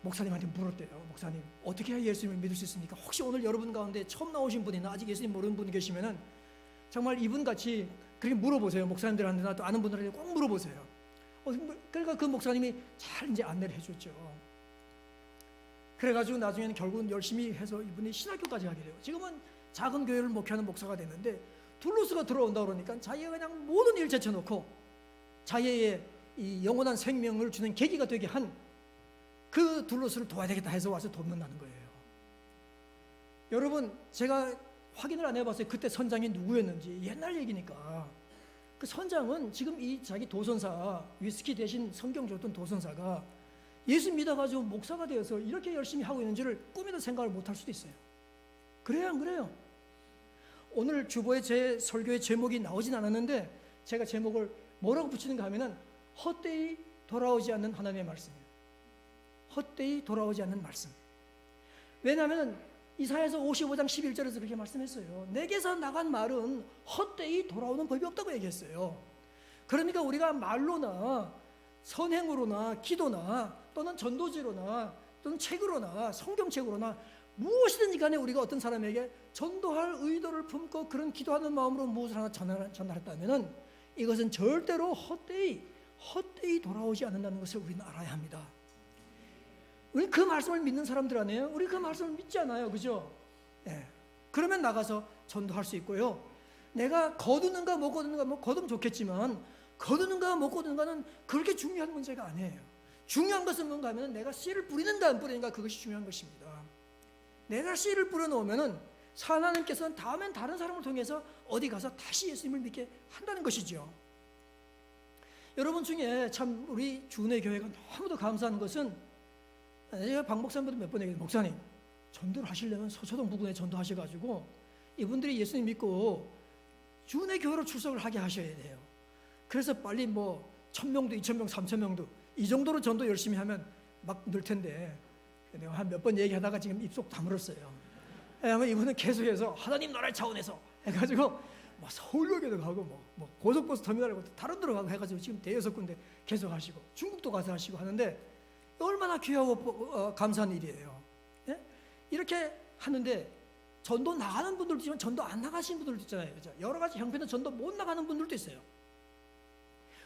목사님한테 물었대요. 목사님 어떻게 해야 예수님을 믿을 수 있습니까? 혹시 오늘 여러분 가운데 처음 나오신 분이나 아직 예수님 모르는 분이 계시면은 정말 이분같이 그렇게 물어보세요. 목사님들한테나 또 아는 분들한테 꼭 물어보세요. 그러니까 그 목사님이 잘 이제 안내를 해줬죠. 그래가지고 나중에는 결국은 열심히 해서 이분이 신학교까지 가게 돼요. 지금은 작은 교회를 목회하는 목사가 됐는데 둘로스가 들어온다 그러니까 자기가 그냥 모든 일 제쳐놓고 자기의 이 영원한 생명을 주는 계기가 되게 한 그 둘로스를 도와야 되겠다 해서 와서 돕는다는 거예요. 여러분 제가 확인을 안 해봤어요. 그때 선장이 누구였는지. 옛날 얘기니까. 그 선장은 지금 이 자기 도선사 위스키 대신 성경 줬던 도선사가 예수 믿어가지고 목사가 되어서 이렇게 열심히 하고 있는지를 꿈에도 생각을 못할 수도 있어요. 그래요 안 그래요? 오늘 주보에 제 설교의 제목이 나오진 않았는데 제가 제목을 뭐라고 붙이는가 하면은 헛되이 돌아오지 않는 하나님의 말씀이에요. 헛되이 돌아오지 않는 말씀. 왜냐하면 이사야서 55장 11절에서 그렇게 말씀했어요. 내게서 나간 말은 헛되이 돌아오는 법이 없다고 얘기했어요. 그러니까 우리가 말로나 선행으로나 기도나 또는 전도지로나 또는 책으로나 성경책으로나 무엇이든지 간에 우리가 어떤 사람에게 전도할 의도를 품고 그런 기도하는 마음으로 무엇을 하나 전달했다면 이것은 절대로 헛되이 돌아오지 않는다는 것을 우리는 알아야 합니다. 우리 그 말씀을 믿는 사람들 아니에요? 우리 그 말씀을 믿지 않아요, 그죠? 예. 그러면 나가서 전도할 수 있고요. 내가 거두는가 못 거두는가, 뭐 거두면 좋겠지만 거두는가 못 거두는가는 그렇게 중요한 문제가 아니에요. 중요한 것은 뭔가 하면 내가 씨를 뿌리는가 안 뿌리는가, 그것이 중요한 것입니다. 내가 씨를 뿌려놓으면 하나님께서는 다음엔 다른 사람을 통해서 어디 가서 다시 예수님을 믿게 한다는 것이죠. 여러분 중에 참 우리 주은혜 교회가 너무도 감사한 것은, 제가 박 목사님도 몇 번 얘기해요. 목사님, 전도를 하시려면 서초동 부근에 전도하셔가지고 이분들이 예수님 믿고 주은혜 교회로 출석을 하게 하셔야 돼요. 그래서 빨리 뭐 1000명도 2000명 3000명도 이 정도로 전도 열심히 하면 막 늘 텐데, 내가 한 몇 번 얘기하다가 지금 입속 다물었어요. 왜냐하면 이분은 계속해서 하나님 나라의 차원에서 해가지고 뭐 서울역에도 가고 뭐 고속버스 터미널에 다른 데로 가고 해가지고 지금 대여섯 군데 계속 하시고 중국도 가서 하시고 하는데 얼마나 귀하고 감사한 일이에요. 예? 이렇게 하는데 전도 나가는 분들도 있지만 전도 안 나가신 분들도 있잖아요. 그죠? 여러 가지 형편의 전도 못 나가는 분들도 있어요.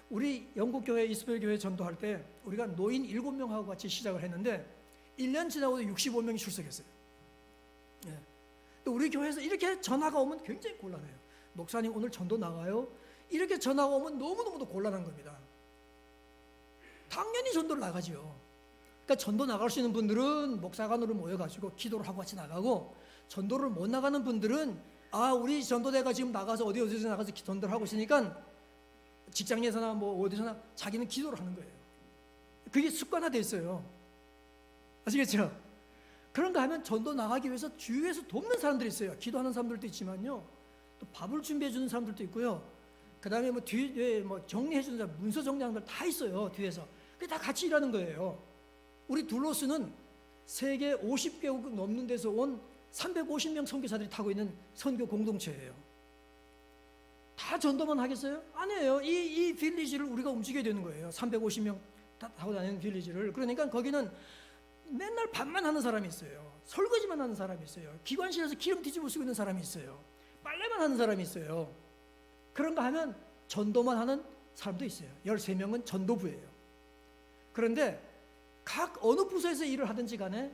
우리 영국교회 이스라엘 교회 전도할 때 우리가 노인 7명하고 같이 시작을 했는데 1년 지나고도 65명이 출석했어요. 예. 또 우리 교회에서 이렇게 전화가 오면 굉장히 곤란해요. 목사님 오늘 전도 나가요? 이렇게 전화가 오면 너무너무도 곤란한 겁니다. 당연히 전도를 나가죠. 그러니까 전도 나갈 수 있는 분들은 목사관으로 모여가지고 기도를 하고 같이 나가고, 전도를 못 나가는 분들은 우리 전도대가 지금 나가서 어디서 나가서 전도를 하고 있으니까 직장에서나 뭐 어디서나 자기는 기도를 하는 거예요. 그게 습관화되어 있어요. 아시겠죠? 그런가 하면 전도 나가기 위해서 주위에서 돕는 사람들이 있어요. 기도하는 사람들도 있지만요, 또 밥을 준비해 주는 사람들도 있고요. 그 다음에 뭐 뒤에 뭐 정리해 주는 사람, 문서 정리하는 사람 다 있어요. 뒤에서. 그게 다 같이 일하는 거예요. 우리 둘로스는 세계 50개국 넘는 데서 온 350명 선교사들이 타고 있는 선교 공동체예요. 다 전도만 하겠어요? 아니에요. 이 빌리지를 우리가 움직여야 되는 거예요. 350명 타고 다니는 빌리지를. 그러니까 거기는 맨날 밥만 하는 사람이 있어요. 설거지만 하는 사람이 있어요. 기관실에서 기름 뒤집어 쓰고 있는 사람이 있어요. 빨래만 하는 사람이 있어요. 그런가 하면 전도만 하는 사람도 있어요. 13명은 전도부예요. 그런데 각 어느 부서에서 일을 하든지 간에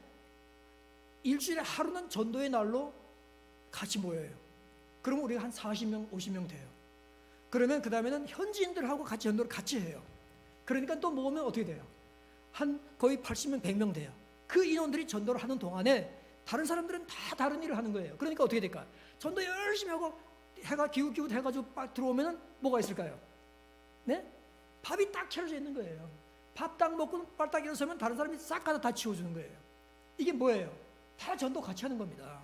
일주일에 하루는 전도의 날로 같이 모여요. 그러면 우리가 한 40명, 50명 돼요. 그러면 그 다음에는 현지인들하고 같이 전도를 같이 해요. 그러니까 또 모으면 어떻게 돼요? 한 거의 80명, 100명 돼요. 그 인원들이 전도를 하는 동안에 다른 사람들은 다 다른 일을 하는 거예요. 그러니까 어떻게 될까? 전도 열심히 하고 해가 기웃기웃 해가지고 딱 들어오면은 뭐가 있을까요? 네? 밥이 딱 차려져 있는 거예요. 밥 딱 먹고 빨딱 일어서면 다른 사람이 싹 하나 다 치워주는 거예요. 이게 뭐예요? 다 전도 같이 하는 겁니다.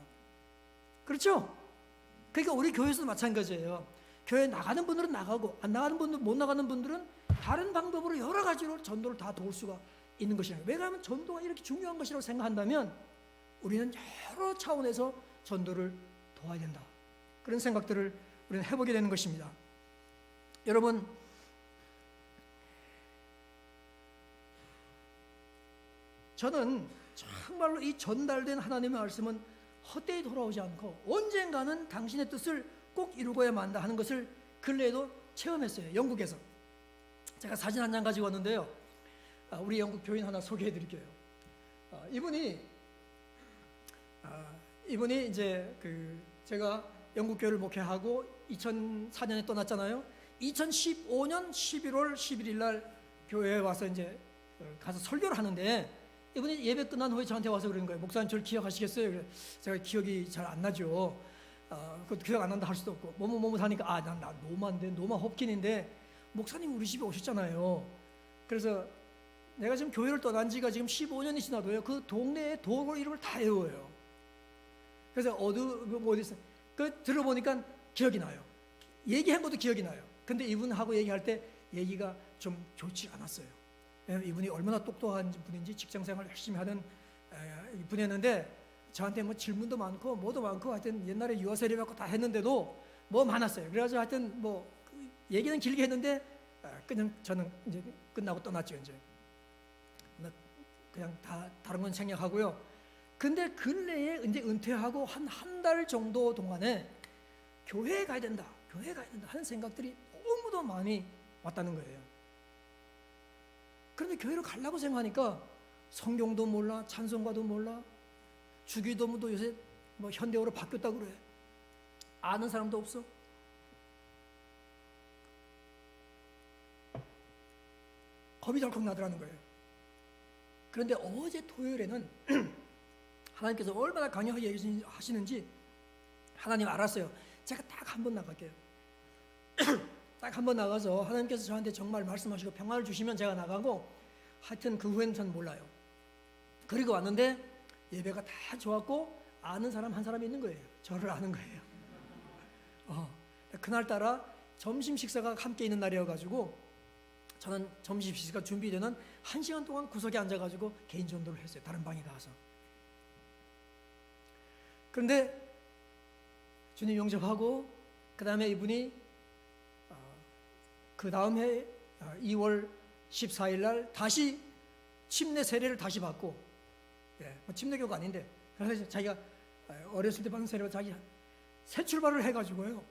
그렇죠? 그러니까 우리 교회에서도 마찬가지예요. 교회 나가는 분들은 나가고 안 나가는 분들, 못 나가는 분들은 다른 방법으로 여러 가지로 전도를 다 도울 수가 있는 것이에요. 왜냐하면 전도가 이렇게 중요한 것이라고 생각한다면 우리는 여러 차원에서 전도를 도와야 된다. 그런 생각들을 우리는 해보게 되는 것입니다. 여러분, 저는 정말로 이 전달된 하나님의 말씀은 헛되이 돌아오지 않고 언젠가는 당신의 뜻을 꼭 이루고야 만다 하는 것을 근래에도 체험했어요. 영국에서. 제가 사진 한 장 가지고 왔는데요. 우리 영국 교인 하나 소개해 드릴게요. 이분이 이제 제가 영국 교회를 목회하고 2004년에 떠났잖아요. 2015년 11월 11일 날 교회에 와서 이제 가서 설교를 하는데, 이분이 예배 끝난 후에 저한테 와서 그러는 거예요. 목사님 저를 기억하시겠어요? 그래 제가 기억이 잘 안 나죠. 그것도 기억 안 난다 할 수도 없고 뭐뭐 하니까 난 노마인데, 노마 홉킨인데 목사님 우리 집에 오셨잖아요. 그래서 내가 지금 교회를 떠난 지가 지금 15년이 지나도요, 그 동네의 도로 이름을 다 외워요. 그래서 어디서 들어보니까 기억이 나요. 얘기한 것도 기억이 나요. 근데 이분하고 얘기할 때 얘기가 좀 좋지 않았어요. 왜냐하면 이분이 얼마나 똑똑한 분인지 직장생활 열심히 하는 분이었는데 저한테 뭐 질문도 많고 뭐도 많고 하여튼 옛날에 유아세례 받고 다 했는데도 뭐 많았어요. 그래가지고 하여튼 뭐 얘기는 길게 했는데 그냥 저는 이제 끝나고 떠났죠. 이제 그냥 다른 건 생략하고요. 근데 근래에 이제 은퇴하고 한 달 정도 동안에 교회에 가야 된다 하는 생각들이 너무도 많이 왔다는 거예요. 그런데 교회를 가려고 생각하니까 성경도 몰라, 찬송가도 몰라, 주기도문도 요새 뭐 현대어로 바뀌었다고 그래. 아는 사람도 없어. 겁이 덜컥 나더라는 거예요. 그런데 어제 토요일에는 하나님께서 얼마나 강력하게 하시는지 하나님 알았어요. 제가 딱 한 번 나갈게요. 딱 한 번 나가서 하나님께서 저한테 정말 말씀하시고 평화를 주시면 제가 나가고, 하여튼 그 후에는 전 몰라요. 그리고 왔는데 예배가 다 좋았고 아는 사람 한 사람이 있는 거예요. 저를 아는 거예요. 그날따라 점심 식사가 함께 있는 날이어가지고 저는 점심 식사 준비되는 1시간 동안 구석에 앉아가지고 개인 전도를 했어요. 다른 방에 가서. 그런데 주님 영접하고 그 다음에 이분이 그 다음 해 2월 14일 날 다시 침례 세례를 다시 받고, 뭐 침례교가 아닌데, 그래서 자기가 어렸을 때 받은 세례로 자기 새 출발을 해가지고요.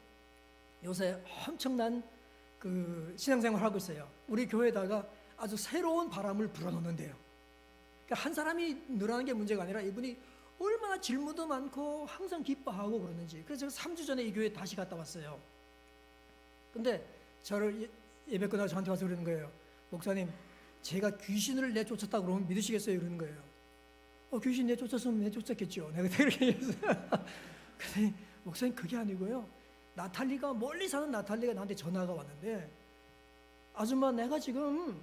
요새 엄청난 그 신앙생활을 하고 있어요. 우리 교회에다가 아주 새로운 바람을 불어넣는데요. 그러니까 한 사람이 늘어나는 게 문제가 아니라 이분이 얼마나 질문도 많고 항상 기뻐하고 그러는지. 그래서 제가 3주 전에 이 교회에 다시 갔다 왔어요. 근데 저를 예배 끝나고 저한테 와서 그러는 거예요. 목사님, 제가 귀신을 내쫓았다 그러면 믿으시겠어요? 이러는 거예요. 귀신 내쫓았으면 내쫓았겠죠. 내가 그렇게 얘기했어요. 근데 목사님, 그게 아니고요. 나탈리가, 멀리 사는 나탈리가 나한테 전화가 왔는데, 아줌마, 내가 지금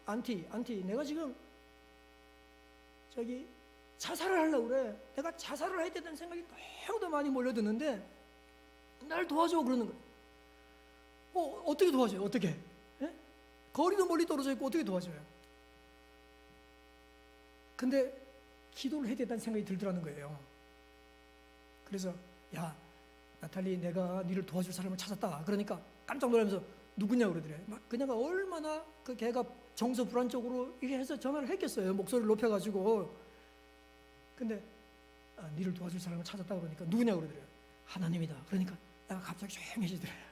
안티 내가 지금 저기 자살을 하려고 그래. 내가 자살을 해야 된다는 생각이 너무도 많이 몰려드는데 날 도와줘 그러는 거예요. 어떻게 도와줘요? 어떻게? 예? 거리도 멀리 떨어져 있고 어떻게 도와줘요? 근데 기도를 해야 된다는 생각이 들더라는 거예요. 그래서 야, 나탈리, 내가 니를 도와줄 사람을 찾았다. 그러니까 깜짝 놀라면서 누구냐고 그러더래. 막 그녀가 얼마나 그 걔가 정서 불안적으로 이렇게 해서 전화를 했겠어요. 목소리를 높여가지고. 근데 니를 도와줄 사람을 찾았다 그러니까 누구냐고 그러더래요. 하나님이다. 그러니까 내가 갑자기 조용해지더래요.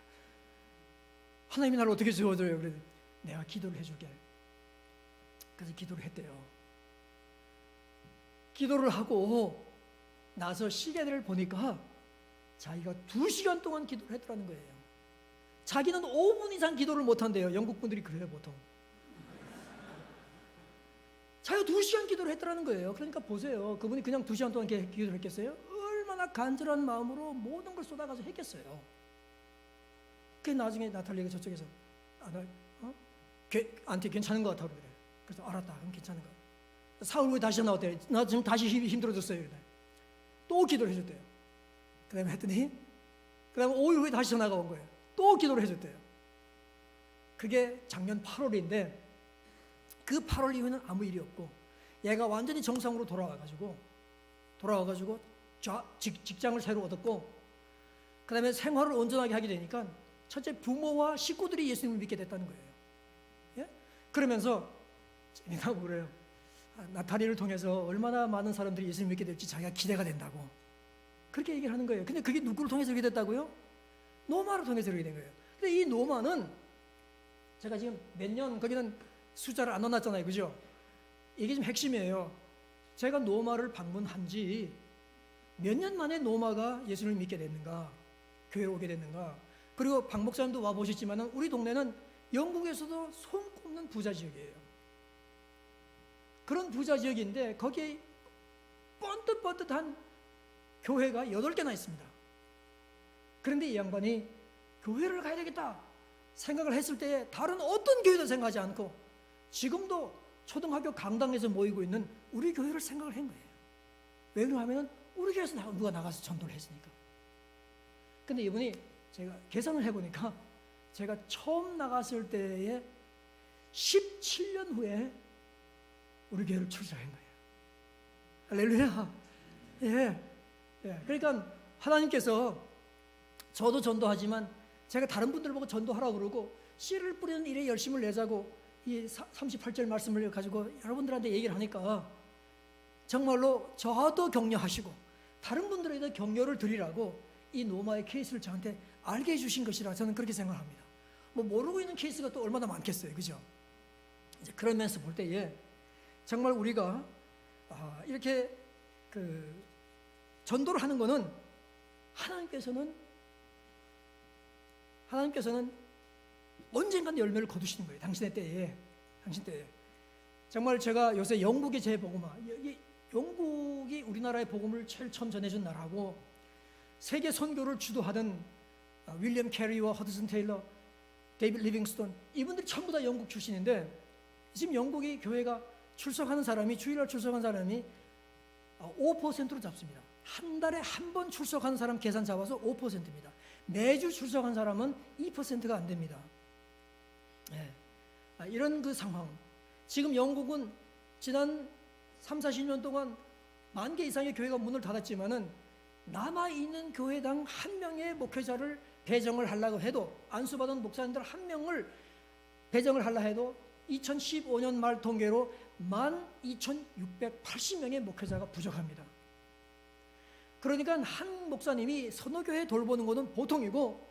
하나님이 나를 어떻게 도와줘요? 그래서 내가 기도를 해줄게. 그래서 기도를 했대요. 기도를 하고 나서 시계를 보니까 자기가 2시간 동안 기도를 했더라는 거예요. 자기는 5분 이상 기도를 못한대요. 영국 분들이 그래요, 보통. 자기가 2시간 기도를 했더라는 거예요. 그러니까 보세요. 그분이 그냥 2시간 동안 기도를 했겠어요? 얼마나 간절한 마음으로 모든 걸 쏟아가서 했겠어요. 그 나중에 나탈리가 저쪽에서 안티 괜찮은 것 같아 그래. 그래서 알았다. 그럼 괜찮은 거. 사흘 후에 다시 나왔대요. 나 지금 다시 힘들어졌어요. 또 기도를 해줬대요. 그 다음에 했더니 그 다음에 5일 후에 다시 전화가 온 거예요. 또 기도를 해줬대요. 그게 작년 8월인데 그 8월 이후에는 아무 일이 없고 얘가 완전히 정상으로 돌아와가지고 직장을 새로 얻었고 그 다음에 생활을 온전하게 하게 되니까 첫째 부모와 식구들이 예수님을 믿게 됐다는 거예요. 예? 그러면서 재미나고 그래요. 나타리를 통해서 얼마나 많은 사람들이 예수님을 믿게 될지 자기가 기대가 된다고 그렇게 얘기를 하는 거예요. 근데 그게 누구를 통해서 그렇게 됐다고요? 노마를 통해서 그렇게 된 거예요. 근데 이 노마는 제가 지금 몇 년 거기는 숫자를 안 넣어놨잖아요. 그죠? 이게 좀 핵심이에요. 제가 노마를 방문한 지 몇 년 만에 노마가 예수를 믿게 됐는가, 교회에 오게 됐는가. 그리고 박 목사님도 와보셨지만 우리 동네는 영국에서도 손꼽는 부자 지역이에요. 그런 부자 지역인데 거기에 번듯번듯한 교회가 8개나 있습니다. 그런데 이 양반이 교회를 가야 되겠다 생각을 했을 때 다른 어떤 교회도 생각하지 않고 지금도 초등학교 강당에서 모이고 있는 우리 교회를 생각을 한 거예요. 왜 그러냐면 우리 교회에서 누가 나가서 전도를 했으니까. 근데 이분이 제가 계산을 해보니까 제가 처음 나갔을 때에 17년 후에 우리 교회를 출석한 거예요. 할렐루야. 예. 그러니까 하나님께서 저도 전도하지만 제가 다른 분들 보고 전도하라고 그러고 씨를 뿌리는 일에 열심을 내자고 이 38절 말씀을 가지고 여러분들한테 얘기를 하니까 정말로 저도 격려하시고 다른 분들에게 격려를 드리라고 이 노마의 케이스를 저한테 알게 해주신 것이라 저는 그렇게 생각합니다. 뭐 모르고 있는 케이스가 또 얼마나 많겠어요, 그죠? 이제 그러면서 볼 때에 정말 우리가 이렇게 전도를 하는 거는 하나님께서는 언젠간 열매를 거두시는 거예요. 당신 때에. 정말 제가 요새 영국의 재복음화, 영국이 우리나라의 복음을 제일 처음 전해준 나라고, 세계 선교를 주도하던 윌리엄 캐리와 허드슨 테일러, 데이빗 리빙스톤, 이분들이 전부 다 영국 출신인데, 지금 영국의 교회가 출석하는 사람이, 주일날 출석한 사람이 5%로 잡습니다. 한 달에 한 번 출석하는 사람 계산 잡아서 5%입니다. 매주 출석한 사람은 2%가 안 됩니다. 네. 이런 그 상황. 지금 영국은 지난 3, 40년 동안 10,000개 이상의 교회가 문을 닫았지만은 남아있는 교회당 한 명의 목회자를 배정을 하려고 해도, 안수받은 목사님들 한 명을 배정을 하려 해도 2015년 말 통계로 12,680명의 목회자가 부족합니다. 그러니까 한 목사님이 선호교회 돌보는 것은 보통이고,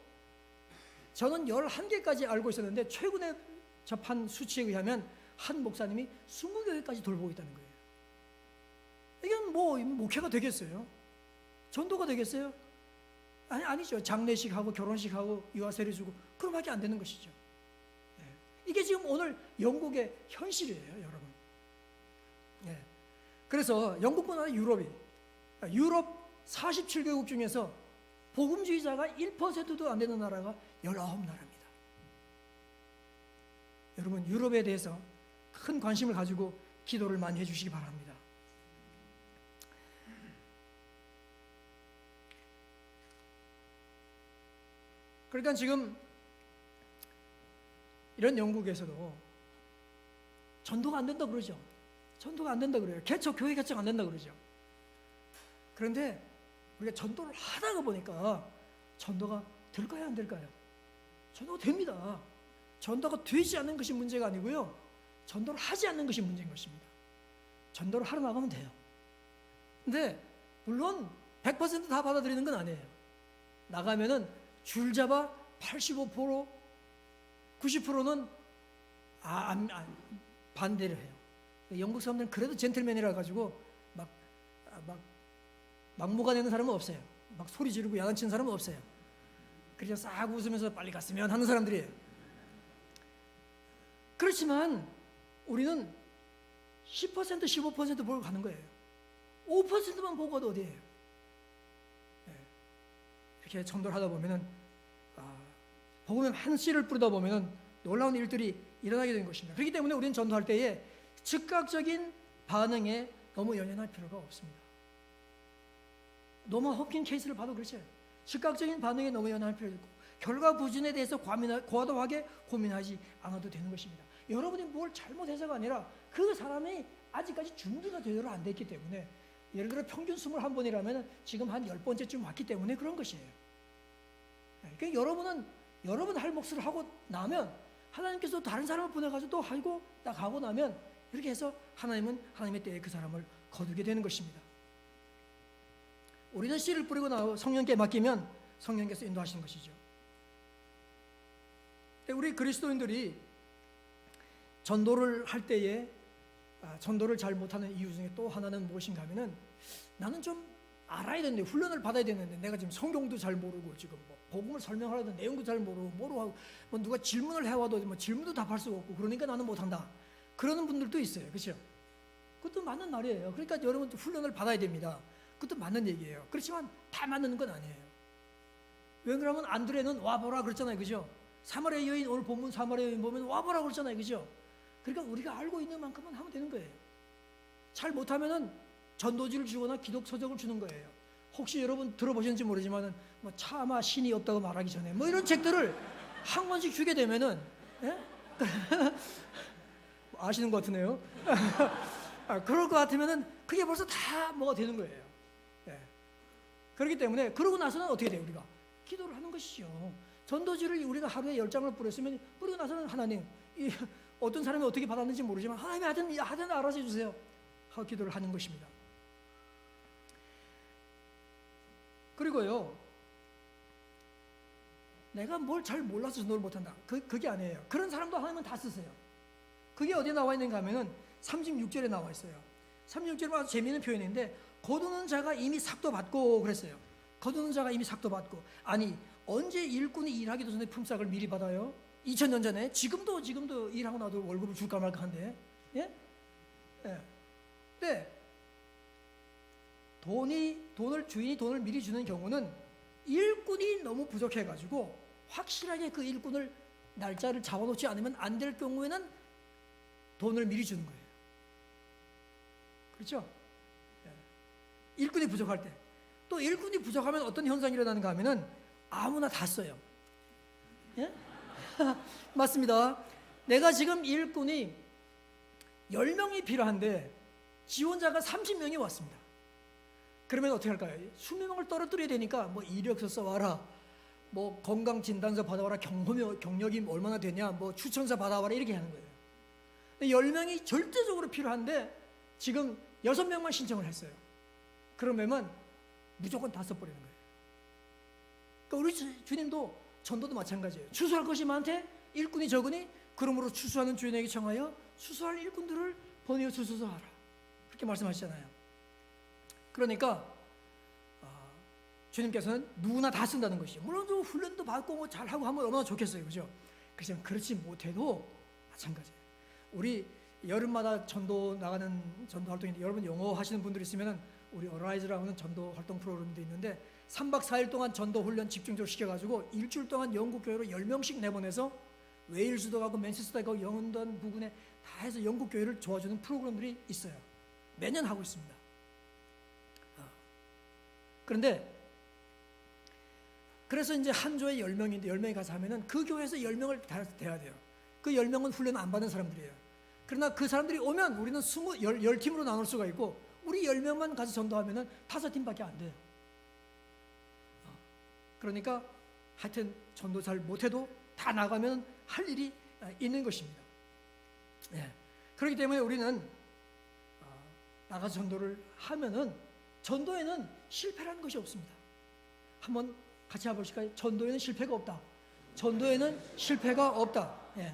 저는 11개까지 알고 있었는데 최근에 접한 수치에 의하면 한 목사님이 20교회까지 돌보고 있다는 거예요. 이건 뭐 목회가 되겠어요? 전도가 되겠어요? 아니죠. 장례식하고 결혼식하고 유아세례 주고 그럼밖에 안 되는 것이죠. 네. 이게 지금 오늘 영국의 현실이에요, 여러분. 네. 그래서 영국뿐 아니라 유럽 47개국 중에서 복음주의자가 1%도 안 되는 나라가 19나라입니다. 여러분, 유럽에 대해서 큰 관심을 가지고 기도를 많이 해주시기 바랍니다. 그러니까 지금 이런 영국에서도 전도가 안 된다 그러죠. 전도가 안 된다 그래요. 교회 개척 안 된다 그러죠. 그런데 우리가 전도를 하다가 보니까 전도가 될까요, 안 될까요? 전도가 됩니다. 전도가 되지 않는 것이 문제가 아니고요, 전도를 하지 않는 것이 문제인 것입니다. 전도를 하러 나가면 돼요. 근데 물론 100% 다 받아들이는 건 아니에요. 나가면은 줄 잡아 85%, 90%는 반대를 해요. 영국 사람들은 그래도 젠틀맨이라 가지고 막 막무가내는 사람은 없어요. 막 소리 지르고 야단치는 사람은 없어요. 그래서 싹 웃으면서 빨리 갔으면 하는 사람들이에요. 그렇지만 우리는 10%, 15% 보고 가는 거예요. 5%만 보고 가도 어디예요? 네. 이렇게 전도를 하다 보면은 복음의 한 씨를 뿌리다 보면은 놀라운 일들이 일어나게 되는 것입니다. 그렇기 때문에 우리는 전도할 때에 즉각적인 반응에 너무 연연할 필요가 없습니다. 노만 홉킨 케이스를 봐도 그렇죠. 즉각적인 반응에 너무 연연할 필요가 없고, 결과 부진에 대해서 과도하게 고민하지 않아도 되는 것입니다. 여러분이 뭘 잘못해서가 아니라 그 사람이 아직까지 준비가 제대로 안 됐기 때문에, 예를 들어 평균 21번이라면 지금 한 10번째쯤 왔기 때문에 그런 것이에요. 그러니까 여러분 할 몫을 하고 나면 하나님께서 다른 사람을 보내가지고 또 하고 딱 하고 나면, 이렇게 해서 하나님은 하나님의 때에 그 사람을 거두게 되는 것입니다. 우리는 씨를 뿌리고 나서 성령께 맡기면 성령께서 인도하시는 것이죠. 우리 그리스도인들이 전도를 할 때에 전도를 잘 못하는 이유 중에 또 하나는 무엇인가 하면은, 나는 좀 알아야 되는데, 훈련을 받아야 되는데, 내가 지금 성경도 잘 모르고, 지금 뭐 복음을 설명하려던 내용도 잘 모르고 하고, 뭐 누가 질문을 해와도 뭐 질문도 답할 수가 없고, 그러니까 나는 못한다, 그러는 분들도 있어요. 그렇죠? 그것도 맞는 말이에요. 그러니까 여러분 훈련을 받아야 됩니다. 그것도 맞는 얘기예요. 그렇지만 다 맞는 건 아니에요. 왜 그러면 안드레는 와보라 그랬잖아요. 그죠? 사마리아 여인, 오늘 본문 사마리아 여인 보면 와보라 그랬잖아요. 그죠? 그러니까 우리가 알고 있는 만큼만 하면 되는 거예요. 잘 못하면은 전도지를 주거나 기독서적을 주는 거예요. 혹시 여러분 들어보셨는지 모르지만은 뭐 차마 신이 없다고 말하기 전에 뭐 이런 책들을 한 권씩 주게 되면은, 예? 아시는 것 같으네요. 그럴 것 같으면은 그게 벌써 다 뭐가 되는 거예요. 예. 그렇기 때문에 그러고 나서는 어떻게 돼요? 우리가 기도를 하는 것이죠. 전도지를 우리가 하루에 10장을 뿌렸으면, 뿌리고 나서는 하나님, 어떤 사람이 어떻게 받았는지 모르지만 하나님이 하든 알아서 해주세요 하고 기도를 하는 것입니다. 그리고요, 내가 뭘 잘 몰라서 전도를 못한다, 그게 아니에요. 그런 사람도 하나님은 다 쓰세요. 그게 어디에 나와 있는가 하면은 36절에 나와 있어요. 36절에 아주 재미있는 표현인데, 거두는 자가 이미 삭도 받고 그랬어요. 거두는 자가 이미 삭도 받고. 아니, 언제 일꾼이 일하기도 전에 품삯을 미리 받아요? 2000년 전에. 지금도 일하고 나도 월급을 줄까 말까 한데. 예? 예. 근데 주인이 돈을 미리 주는 경우는 일꾼이 너무 부족해가지고 확실하게 그 일꾼을 날짜를 잡아놓지 않으면 안 될 경우에는 돈을 미리 주는 거예요. 그렇죠? 예. 일꾼이 부족할 때. 또 일꾼이 부족하면 어떤 현상이 일어나는가 하면은 아무나 다 써요. 예? 맞습니다. 내가 지금 일꾼이 10명이 필요한데 지원자가 30명이 왔습니다. 그러면 어떻게 할까요? 20명을 떨어뜨려야 되니까 뭐 이력서 써와라, 뭐 건강진단서 받아와라, 경력이 얼마나 되냐, 뭐 추천서 받아와라 이렇게 하는 거예요. 10명이 절대적으로 필요한데 지금 6명만 신청을 했어요. 그러면 무조건 다 써버리는 거예요. 그러니까 우리 주님도 전도도 마찬가지예요. 추수할 것이 많대 일꾼이 적으니 그러므로 추수하는 주인에게 청하여 추수할 일꾼들을 보내어 주소서 하라. 그렇게 말씀하시잖아요. 그러니까 주님께서는 누구나 다 쓴다는 것이죠. 물론 좀 훈련도 받고 뭐 잘하고 하면 얼마나 좋겠어요, 그죠? 그렇지만 그렇지 못해도 마찬가지예요. 우리 여름마다 전도 나가는 전도 활동인데 여러분 영어 하시는 분들 있으면은 우리 어라이즈라고 하는 전도 활동 프로그램도 있는데 3박 4일 동안 전도 훈련 집중적으로 시켜가지고 일주일 동안 영국 교회로 10명씩 내보내서 웨일즈도 가고 맨체스터 가고 영원던 부근에 다 해서 영국 교회를 도와주는 프로그램들이 있어요. 매년 하고 있습니다. 그런데 그래서 이제 한 조에 10명인데 10명이 가서 하면은 그 교회에서 10명을 다 돼야 돼요. 그 10명은 훈련 안 받은 사람들이에요. 그러나 그 사람들이 오면 우리는 10팀으로 나눌 수가 있고 우리 10명만 가서 전도하면은 5팀밖에 안 돼요. 그러니까 하여튼 전도 잘 못해도 다 나가면 할 일이 있는 것입니다. 예. 그렇기 때문에 우리는 나가서 전도를 하면은 전도에는 실패라는 것이 없습니다. 한번 같이 해보실까요? 전도에는 실패가 없다. 전도에는 실패가 없다. 예.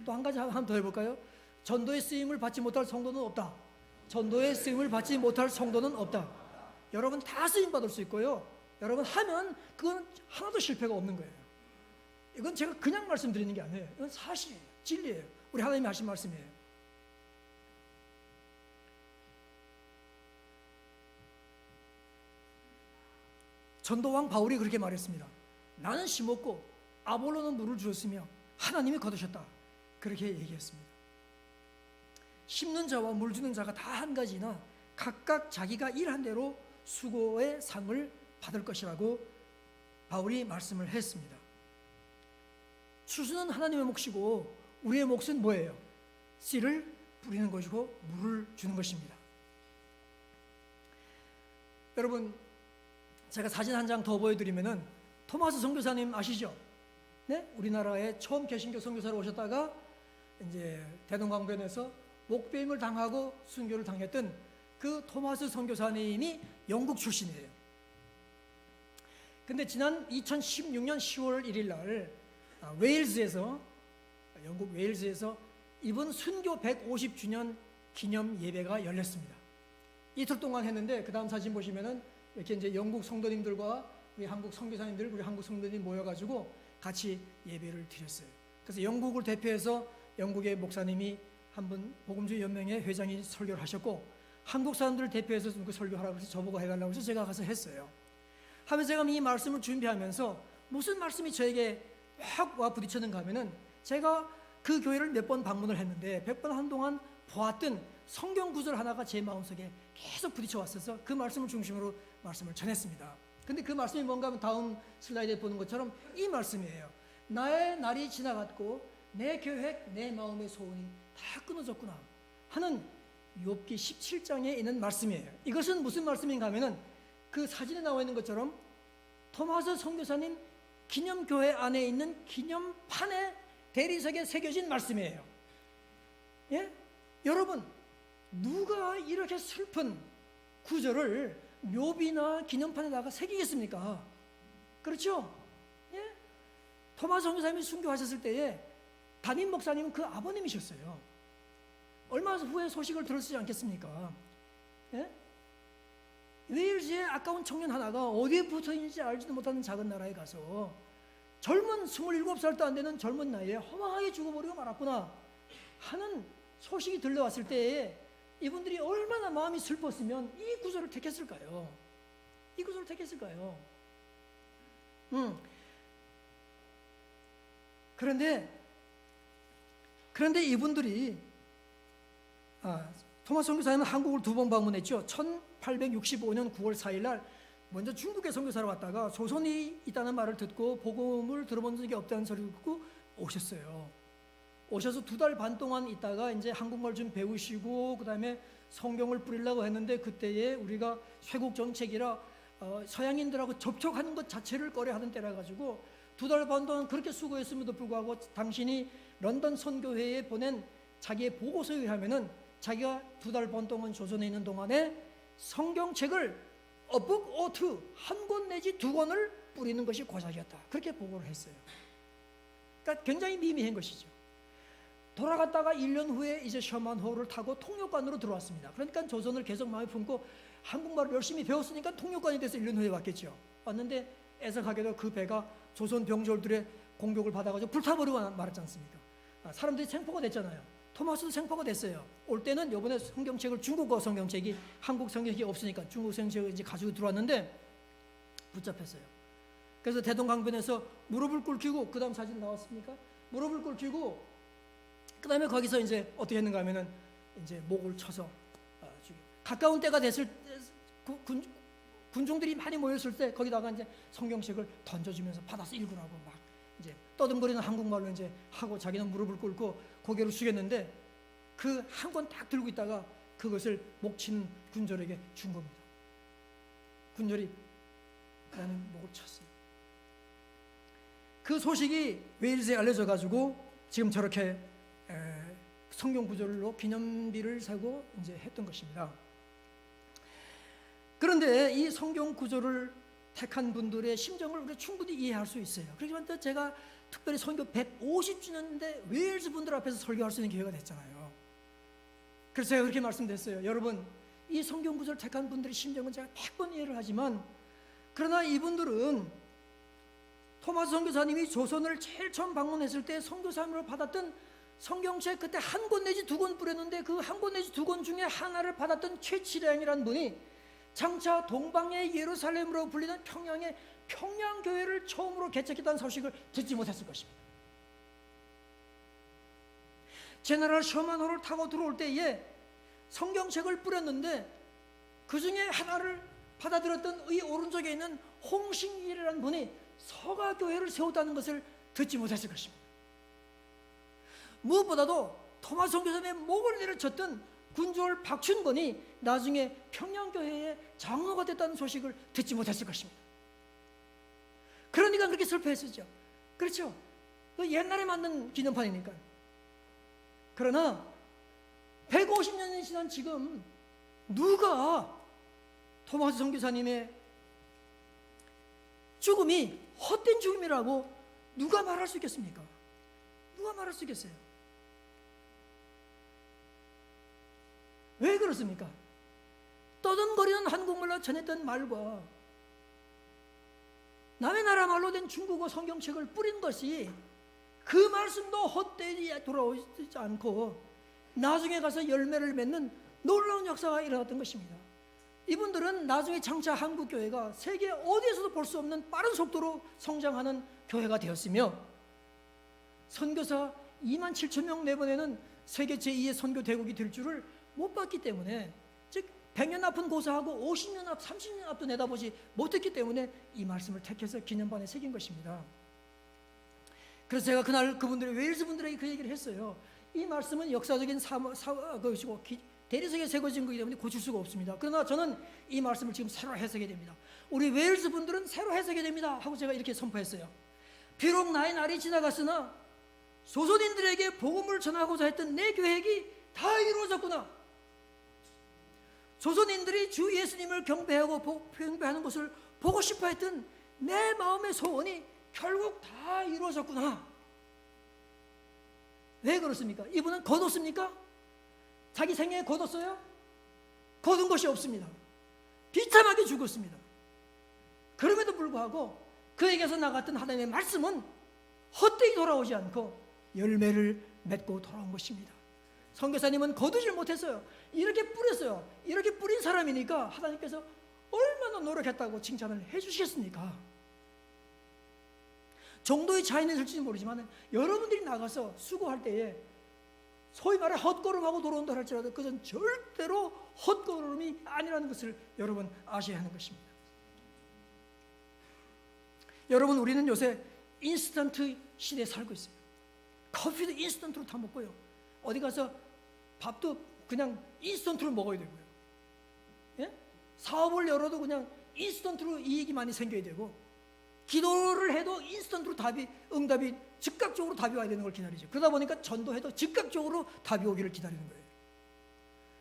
또 한 가지 한 더 해볼까요? 전도의 쓰임을 받지 못할 성도는 없다. 전도의 쓰임을 받지 못할 성도는 없다. 여러분 다 쓰임 받을 수 있고요. 여러분 하면 그건 하나도 실패가 없는 거예요. 이건 제가 그냥 말씀드리는 게 아니에요. 이건 사실이에요. 진리예요. 우리 하나님이 하신 말씀이에요. 전도왕 바울이 그렇게 말했습니다. 나는 심었고 아볼로는 물을 주었으며 하나님이 거두셨다. 그렇게 얘기했습니다. 심는 자와 물 주는 자가 다 한 가지나 각각 자기가 일한 대로 수고의 상을 받을 것이라고 바울이 말씀을 했습니다. 추수는 하나님의 몫이고 우리의 몫은 뭐예요? 씨를 뿌리는 것이고 물을 주는 것입니다. 여러분 제가 사진 한 장 더 보여드리면은 토마스 선교사님 아시죠? 네? 우리나라에 처음 개신교 선교사로 오셨다가 이제 대동강변에서 목배임을 당하고 순교를 당했던 그 토마스 선교사님이 영국 출신이에요. 근데 지난 2016년 10월 1일 날 웨일즈에서 영국 웨일즈에서 이번 순교 150주년 기념 예배가 열렸습니다. 이틀 동안 했는데 그 다음 사진 보시면은 이렇게 이제 영국 성도님들과 우리 한국 선교사님들, 우리 한국 성도님 모여가지고 같이 예배를 드렸어요. 그래서 영국을 대표해서 영국의 목사님이 한 분 복음주의 연맹의 회장이 설교를 하셨고 한국 사람들을 대표해서 그 설교하라고 해서 저보고 해달라고 해서 제가 가서 했어요. 하면서 제가 이 말씀을 준비하면서 무슨 말씀이 저에게 확 와 부딪혔는가 하면은 제가 그 교회를 몇 번 방문을 했는데 100번 한동안 보았던 성경 구절 하나가 제 마음속에 계속 부딪혀 왔어서 그 말씀을 중심으로 말씀을 전했습니다. 근데 그 말씀이 뭔가 하면 다음 슬라이드에 보는 것처럼 이 말씀이에요. 나의 날이 지나갔고 내 계획, 내 마음의 소원이 다 끊어졌구나 하는 욥기 17장에 있는 말씀이에요. 이것은 무슨 말씀인가 하면은 그 사진에 나와 있는 것처럼 토마스 선교사님 기념교회 안에 있는 기념판에 대리석에 새겨진 말씀이에요. 예? 여러분 누가 이렇게 슬픈 구절을 묘비나 기념판에다가 새기겠습니까? 그렇죠? 예? 토마스 선교사님이 순교하셨을 때에 담임 목사님은 그 아버님이셨어요. 얼마 후에 소식을 들었지 않겠습니까? 예? 웨일즈의 아까운 청년 하나가 어디에 붙어있는지 알지도 못하는 작은 나라에 가서 젊은 27살도 안 되는 젊은 나이에 허망하게 죽어버리고 말았구나 하는 소식이 들려왔을 때에 이분들이 얼마나 마음이 슬펐으면 이 구절을 택했을까요? 이 구절을 택했을까요? 그런데 이분들이 토마스 선교사님은 한국을 2번 방문했죠. 1865년 9월 4일 날 먼저 중국에 선교사로 왔다가 조선이 있다는 말을 듣고 복음을 들어본 적이 없다는 소리를 듣고 오셨어요. 오셔서 2달 반 동안 있다가 이제 한국말 좀 배우시고 그다음에 성경을 뿌리려고 했는데 그때에 우리가 쇄국 정책이라 서양인들하고 접촉하는 것 자체를 꺼려하던 때라 가지고 2달 반 동안 그렇게 수고했음에도 불구하고 당신이 런던 선교회에 보낸 자기의 보고서에 의하면은 자기가 2달 반 동안 조선에 있는 동안에 성경책을 어북 오트 한 권 내지 2권을 뿌리는 것이 고작이었다. 그렇게 보고를 했어요. 그러니까 굉장히 미미한 것이죠. 돌아갔다가 1년 후에 이제 셔먼호를 타고 통역관으로 들어왔습니다. 그러니까 조선을 계속 마음에 품고 한국말을 열심히 배웠으니까 통역관이 돼서 1년 후에 왔겠죠. 왔는데 애석하게도 그 배가 조선 병졸들의 공격을 받아가지고 불타버리고 말았지 않습니까? 사람들이 생포가 됐잖아요. 토마스도 생포가 됐어요. 올 때는 이번에 성경책을 중국어 성경책이 한국 성경책이 없으니까 중국 성경책을 이제 가지고 들어왔는데 붙잡혔어요. 그래서 대동강변에서 무릎을 꿇히고 그 다음 사진 나왔습니까? 무릎을 꿇히고 그 다음에 거기서 이제 어떻게 했는가 하면은 이제 목을 쳐서 가까운 때가 됐을 때 군중들이 많이 모였을 때 거기다가 이제 성경책을 던져주면서 받아서 읽으라고 막 이제 떠듬거리는 한국말로 이제 하고 자기는 무릎을 꿇고 고개를 숙였는데 그 한 권 딱 들고 있다가 그것을 목친 군졸에게 준 겁니다. 군졸이 그다음에 목을 쳤어요. 그 소식이 웨일즈에 알려져 가지고 지금 저렇게 성경 구절로 기념비를 세고 이제 했던 것입니다. 그런데 이 성경 구절을 택한 분들의 심정을 우리가 충분히 이해할 수 있어요. 그렇지만 또 제가 특별히 선교 150주년인데 웨일즈 분들 앞에서 설교할 수 있는 기회가 됐잖아요. 그래서 제가 그렇게 말씀드렸어요. 여러분, 이 성경 구절을 택한 분들의 심정은 제가 100번 이해를 하지만 그러나 이분들은 토마스 선교사님이 조선을 제일 처음 방문했을 때 선교사님으로 받았던 성경책 그때 한 권 내지 2권 뿌렸는데 그 한 권 내지 2권 중에 하나를 받았던 최치량이라는 분이 장차 동방의 예루살렘으로 불리는 평양의 평양교회를 처음으로 개척했다는 소식을 듣지 못했을 것입니다. 제너럴 셔먼호를 타고 들어올 때에 성경책을 뿌렸는데 그 중에 하나를 받아들였던 이 오른쪽에 있는 홍신일이라는 분이 서가교회를 세웠다는 것을 듣지 못했을 것입니다. 무엇보다도 토마스 선교사님의 목을 내려쳤던 군졸 박춘건이 나중에 평양교회의 장로가 됐다는 소식을 듣지 못했을 것입니다. 그러니까 그렇게 슬퍼했었죠. 그렇죠. 그 옛날에 만든 기념판이니까. 그러나 150년이 지난 지금 누가 토마스 선교사님의 죽음이 헛된 죽음이라고 누가 말할 수 있겠습니까? 누가 말할 수 있겠어요? 왜 그렇습니까? 떠듬거리는 한국말로 전했던 말과 남의 나라 말로 된 중국어 성경책을 뿌린 것이 그 말씀도 헛되이 돌아오지 않고 나중에 가서 열매를 맺는 놀라운 역사가 일어났던 것입니다. 이분들은 나중에 장차 한국교회가 세계 어디에서도 볼 수 없는 빠른 속도로 성장하는 교회가 되었으며 선교사 2만 7천 명 내보내는 세계 제2의 선교 대국이 될 줄을 못 봤기 때문에, 즉 100년 앞은 고사하고 50년 앞, 30년 앞도 내다보지 못했기 때문에 이 말씀을 택해서 기념판에 새긴 것입니다. 그래서 제가 그날 그분들이 웨일즈 분들에게 그 얘기를 했어요. 이 말씀은 역사적인 것이고 대리석에 새겨진 거기 때문에 고칠 수가 없습니다. 그러나 저는 이 말씀을 지금 새로 해석해야 됩니다. 우리 웨일즈 분들은 새로 해석해야 됩니다 하고 제가 이렇게 선포했어요. 비록 나의 날이 지나갔으나 조선인들에게 복음을 전하고자 했던 내 계획이 다 이루어졌구나. 조선인들이 주 예수님을 경배하는 것을 보고 싶어 했던 내 마음의 소원이 결국 다 이루어졌구나. 왜 그렇습니까? 이분은 거뒀습니까? 자기 생애에 거뒀어요? 거둔 것이 없습니다. 비참하게 죽었습니다. 그럼에도 불구하고 그에게서 나갔던 하나님의 말씀은 헛되이 돌아오지 않고 열매를 맺고 돌아온 것입니다. 선교사님은 거두질 못했어요. 이렇게 뿌렸어요. 이렇게 뿌린 사람이니까 하나님께서 얼마나 노력했다고 칭찬을 해주시겠습니까? 정도의 차이는 있을지 모르지만 여러분들이 나가서 수고할 때에 소위 말해 헛걸음하고 돌아온다 할지라도 그것은 절대로 헛걸음이 아니라는 것을 여러분 아셔야 하는 것입니다. 여러분, 우리는 요새 인스턴트 시대에 살고 있어요. 커피도 인스턴트로 다 먹고요. 어디 가서 밥도 그냥 인스턴트로 먹어야 되고요. 예? 사업을 열어도 그냥 인스턴트로 이익이 많이 생겨야 되고, 기도를 해도 인스턴트로 응답이 즉각적으로 답이 와야 되는 걸 기다리죠. 그러다 보니까 전도해도 즉각적으로 답이 오기를 기다리는 거예요.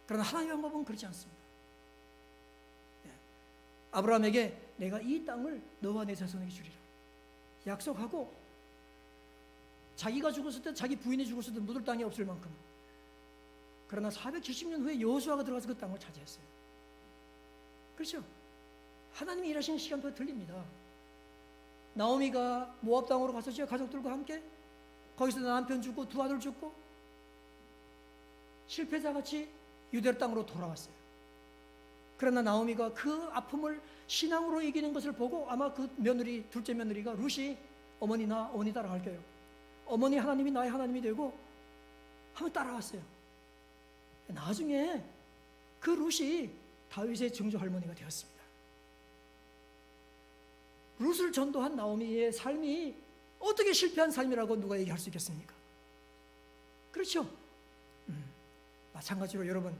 그러나 하나님의 방법은 그렇지 않습니다. 예. 아브라함에게 내가 이 땅을 너와 내 자손에게 주리라 약속하고, 자기가 죽었을 때, 자기 부인이 죽었을 때 묻을 땅이 없을 만큼, 그러나 470년 후에 여호수아가 들어가서 그 땅을 차지했어요. 그렇죠? 하나님이 일하시는 시간표가 틀립니다. 나오미가 모압 땅으로 갔었죠. 가족들과 함께. 거기서 남편 죽고 두 아들 죽고 실패자같이 유대 땅으로 돌아왔어요. 그러나 나오미가 그 아픔을 신앙으로 이기는 것을 보고, 아마 그 며느리, 둘째 며느리가 룻이 어머니 따라갈게요. 어머니 하나님이 나의 하나님이 되고 하면 따라왔어요. 나중에 그 룻이 다윗의 증조 할머니가 되었습니다. 룻을 전도한 나오미의 삶이 어떻게 실패한 삶이라고 누가 얘기할 수 있겠습니까? 그렇죠? 마찬가지로 여러분,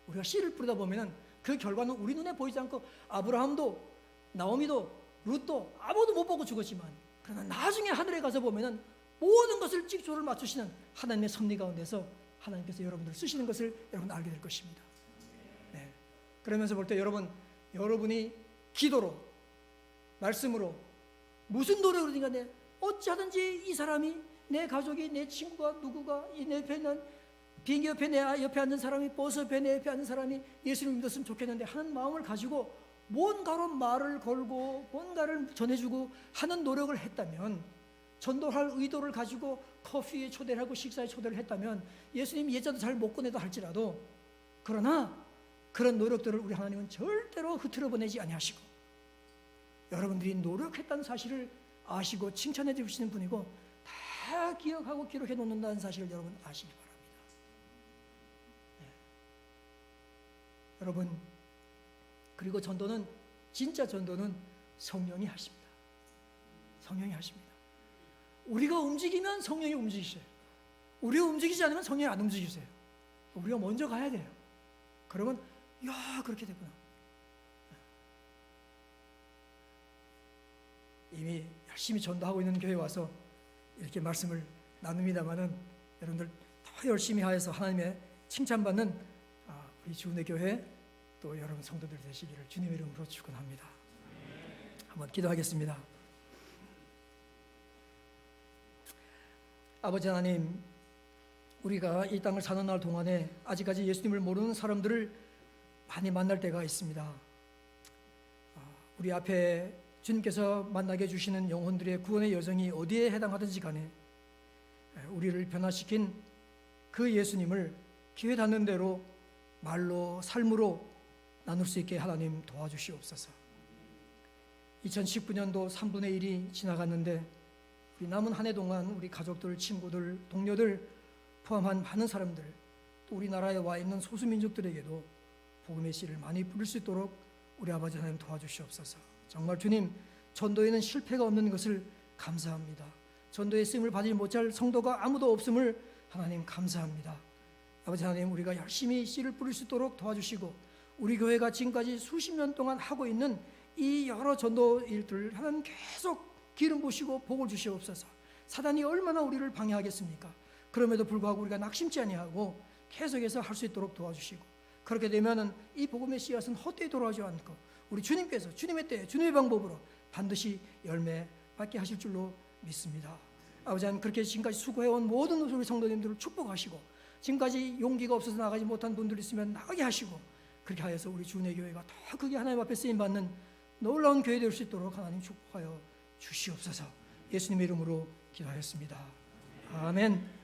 우리가 씨를 뿌리다 보면 그 결과는 우리 눈에 보이지 않고, 아브라함도 나오미도 룻도 아무도 못 보고 죽었지만, 그러나 나중에 하늘에 가서 보면 모든 것을 찍조를 맞추시는 하나님의 섭리 가운데서 하나님께서 여러분들 쓰시는 것을 여러분 알게 될 것입니다. 네. 그러면서 볼 때 여러분이 기도로, 말씀으로, 무슨 노력으로든가 어찌하든지 이 사람이, 내 가족이, 내 친구가, 누구가, 내 옆에 있는 비행기 옆에 내 옆에 앉은 사람이, 버스 옆에 내 옆에 앉은 사람이 예수님을 믿었으면 좋겠는데 하는 마음을 가지고 뭔가로 말을 걸고 뭔가를 전해주고 하는 노력을 했다면, 전도할 의도를 가지고 커피에 초대를 하고 식사에 초대를 했다면, 예수님이 예자도 잘 못 꺼내다 할지라도, 그러나 그런 노력들을 우리 하나님은 절대로 흐트러 보내지 아니하시고, 여러분들이 노력했다는 사실을 아시고 칭찬해 주시는 분이고, 다 기억하고 기록해 놓는다는 사실을 여러분 아시기 바랍니다. 네. 여러분, 그리고 전도는, 진짜 전도는 성령이 하십니다. 성령이 하십니다. 우리가 움직이면 성령이 움직이셔요. 우리가 움직이지 않으면 성령이 안 움직이세요. 우리가 먼저 가야 돼요. 그러면 야, 그렇게 됐구나. 이미 열심히 전도하고 있는 교회에 와서 이렇게 말씀을 나눕니다마는, 여러분들 더 열심히 하여서 하나님의 칭찬받는 우리 주은혜 교회, 또 여러분 성도들 되시기를 주님의 이름으로 축원합니다. 한번 기도하겠습니다. 아버지 하나님, 우리가 이 땅을 사는 날 동안에 아직까지 예수님을 모르는 사람들을 많이 만날 때가 있습니다. 우리 앞에 주님께서 만나게 해주시는 영혼들의 구원의 여정이 어디에 해당하든지 간에 우리를 변화시킨 그 예수님을 기회 닿는 대로 말로, 삶으로 나눌 수 있게 하나님 도와주시옵소서. 2019년도 3분의 1이 지나갔는데, 우리 남은 한 해 동안 우리 가족들, 친구들, 동료들 포함한 많은 사람들, 또 우리나라에 와 있는 소수민족들에게도 복음의 씨를 많이 뿌릴 수 있도록 우리 아버지 하나님 도와주시옵소서. 정말 주님, 전도에는 실패가 없는 것을 감사합니다. 전도의 쓰임을 받지 못할 성도가 아무도 없음을 하나님 감사합니다. 아버지 하나님, 우리가 열심히 씨를 뿌릴 수 있도록 도와주시고, 우리 교회가 지금까지 수십 년 동안 하고 있는 이 여러 전도 일들을 하나님 계속 기름 부으시고 복을 주시옵소서. 사단이 얼마나 우리를 방해하겠습니까? 그럼에도 불구하고 우리가 낙심치 아니하고 계속해서 할 수 있도록 도와주시고, 그렇게 되면은 이 복음의 씨앗은 헛되이 돌아오지 않고 우리 주님께서 주님의 때에 주님의 방법으로 반드시 열매 맺게 하실 줄로 믿습니다. 아버지 하나님, 그렇게 지금까지 수고해온 모든 우리 성도님들을 축복하시고, 지금까지 용기가 없어서 나가지 못한 분들 있으면 나가게 하시고, 그렇게 하여서 우리 주은혜 교회가 더 크게 하나님 앞에 쓰임 받는 놀라운 교회 될 수 있도록 하나님 축복하여 주시옵소서. 예수님의 이름으로 기도하였습니다. 아멘.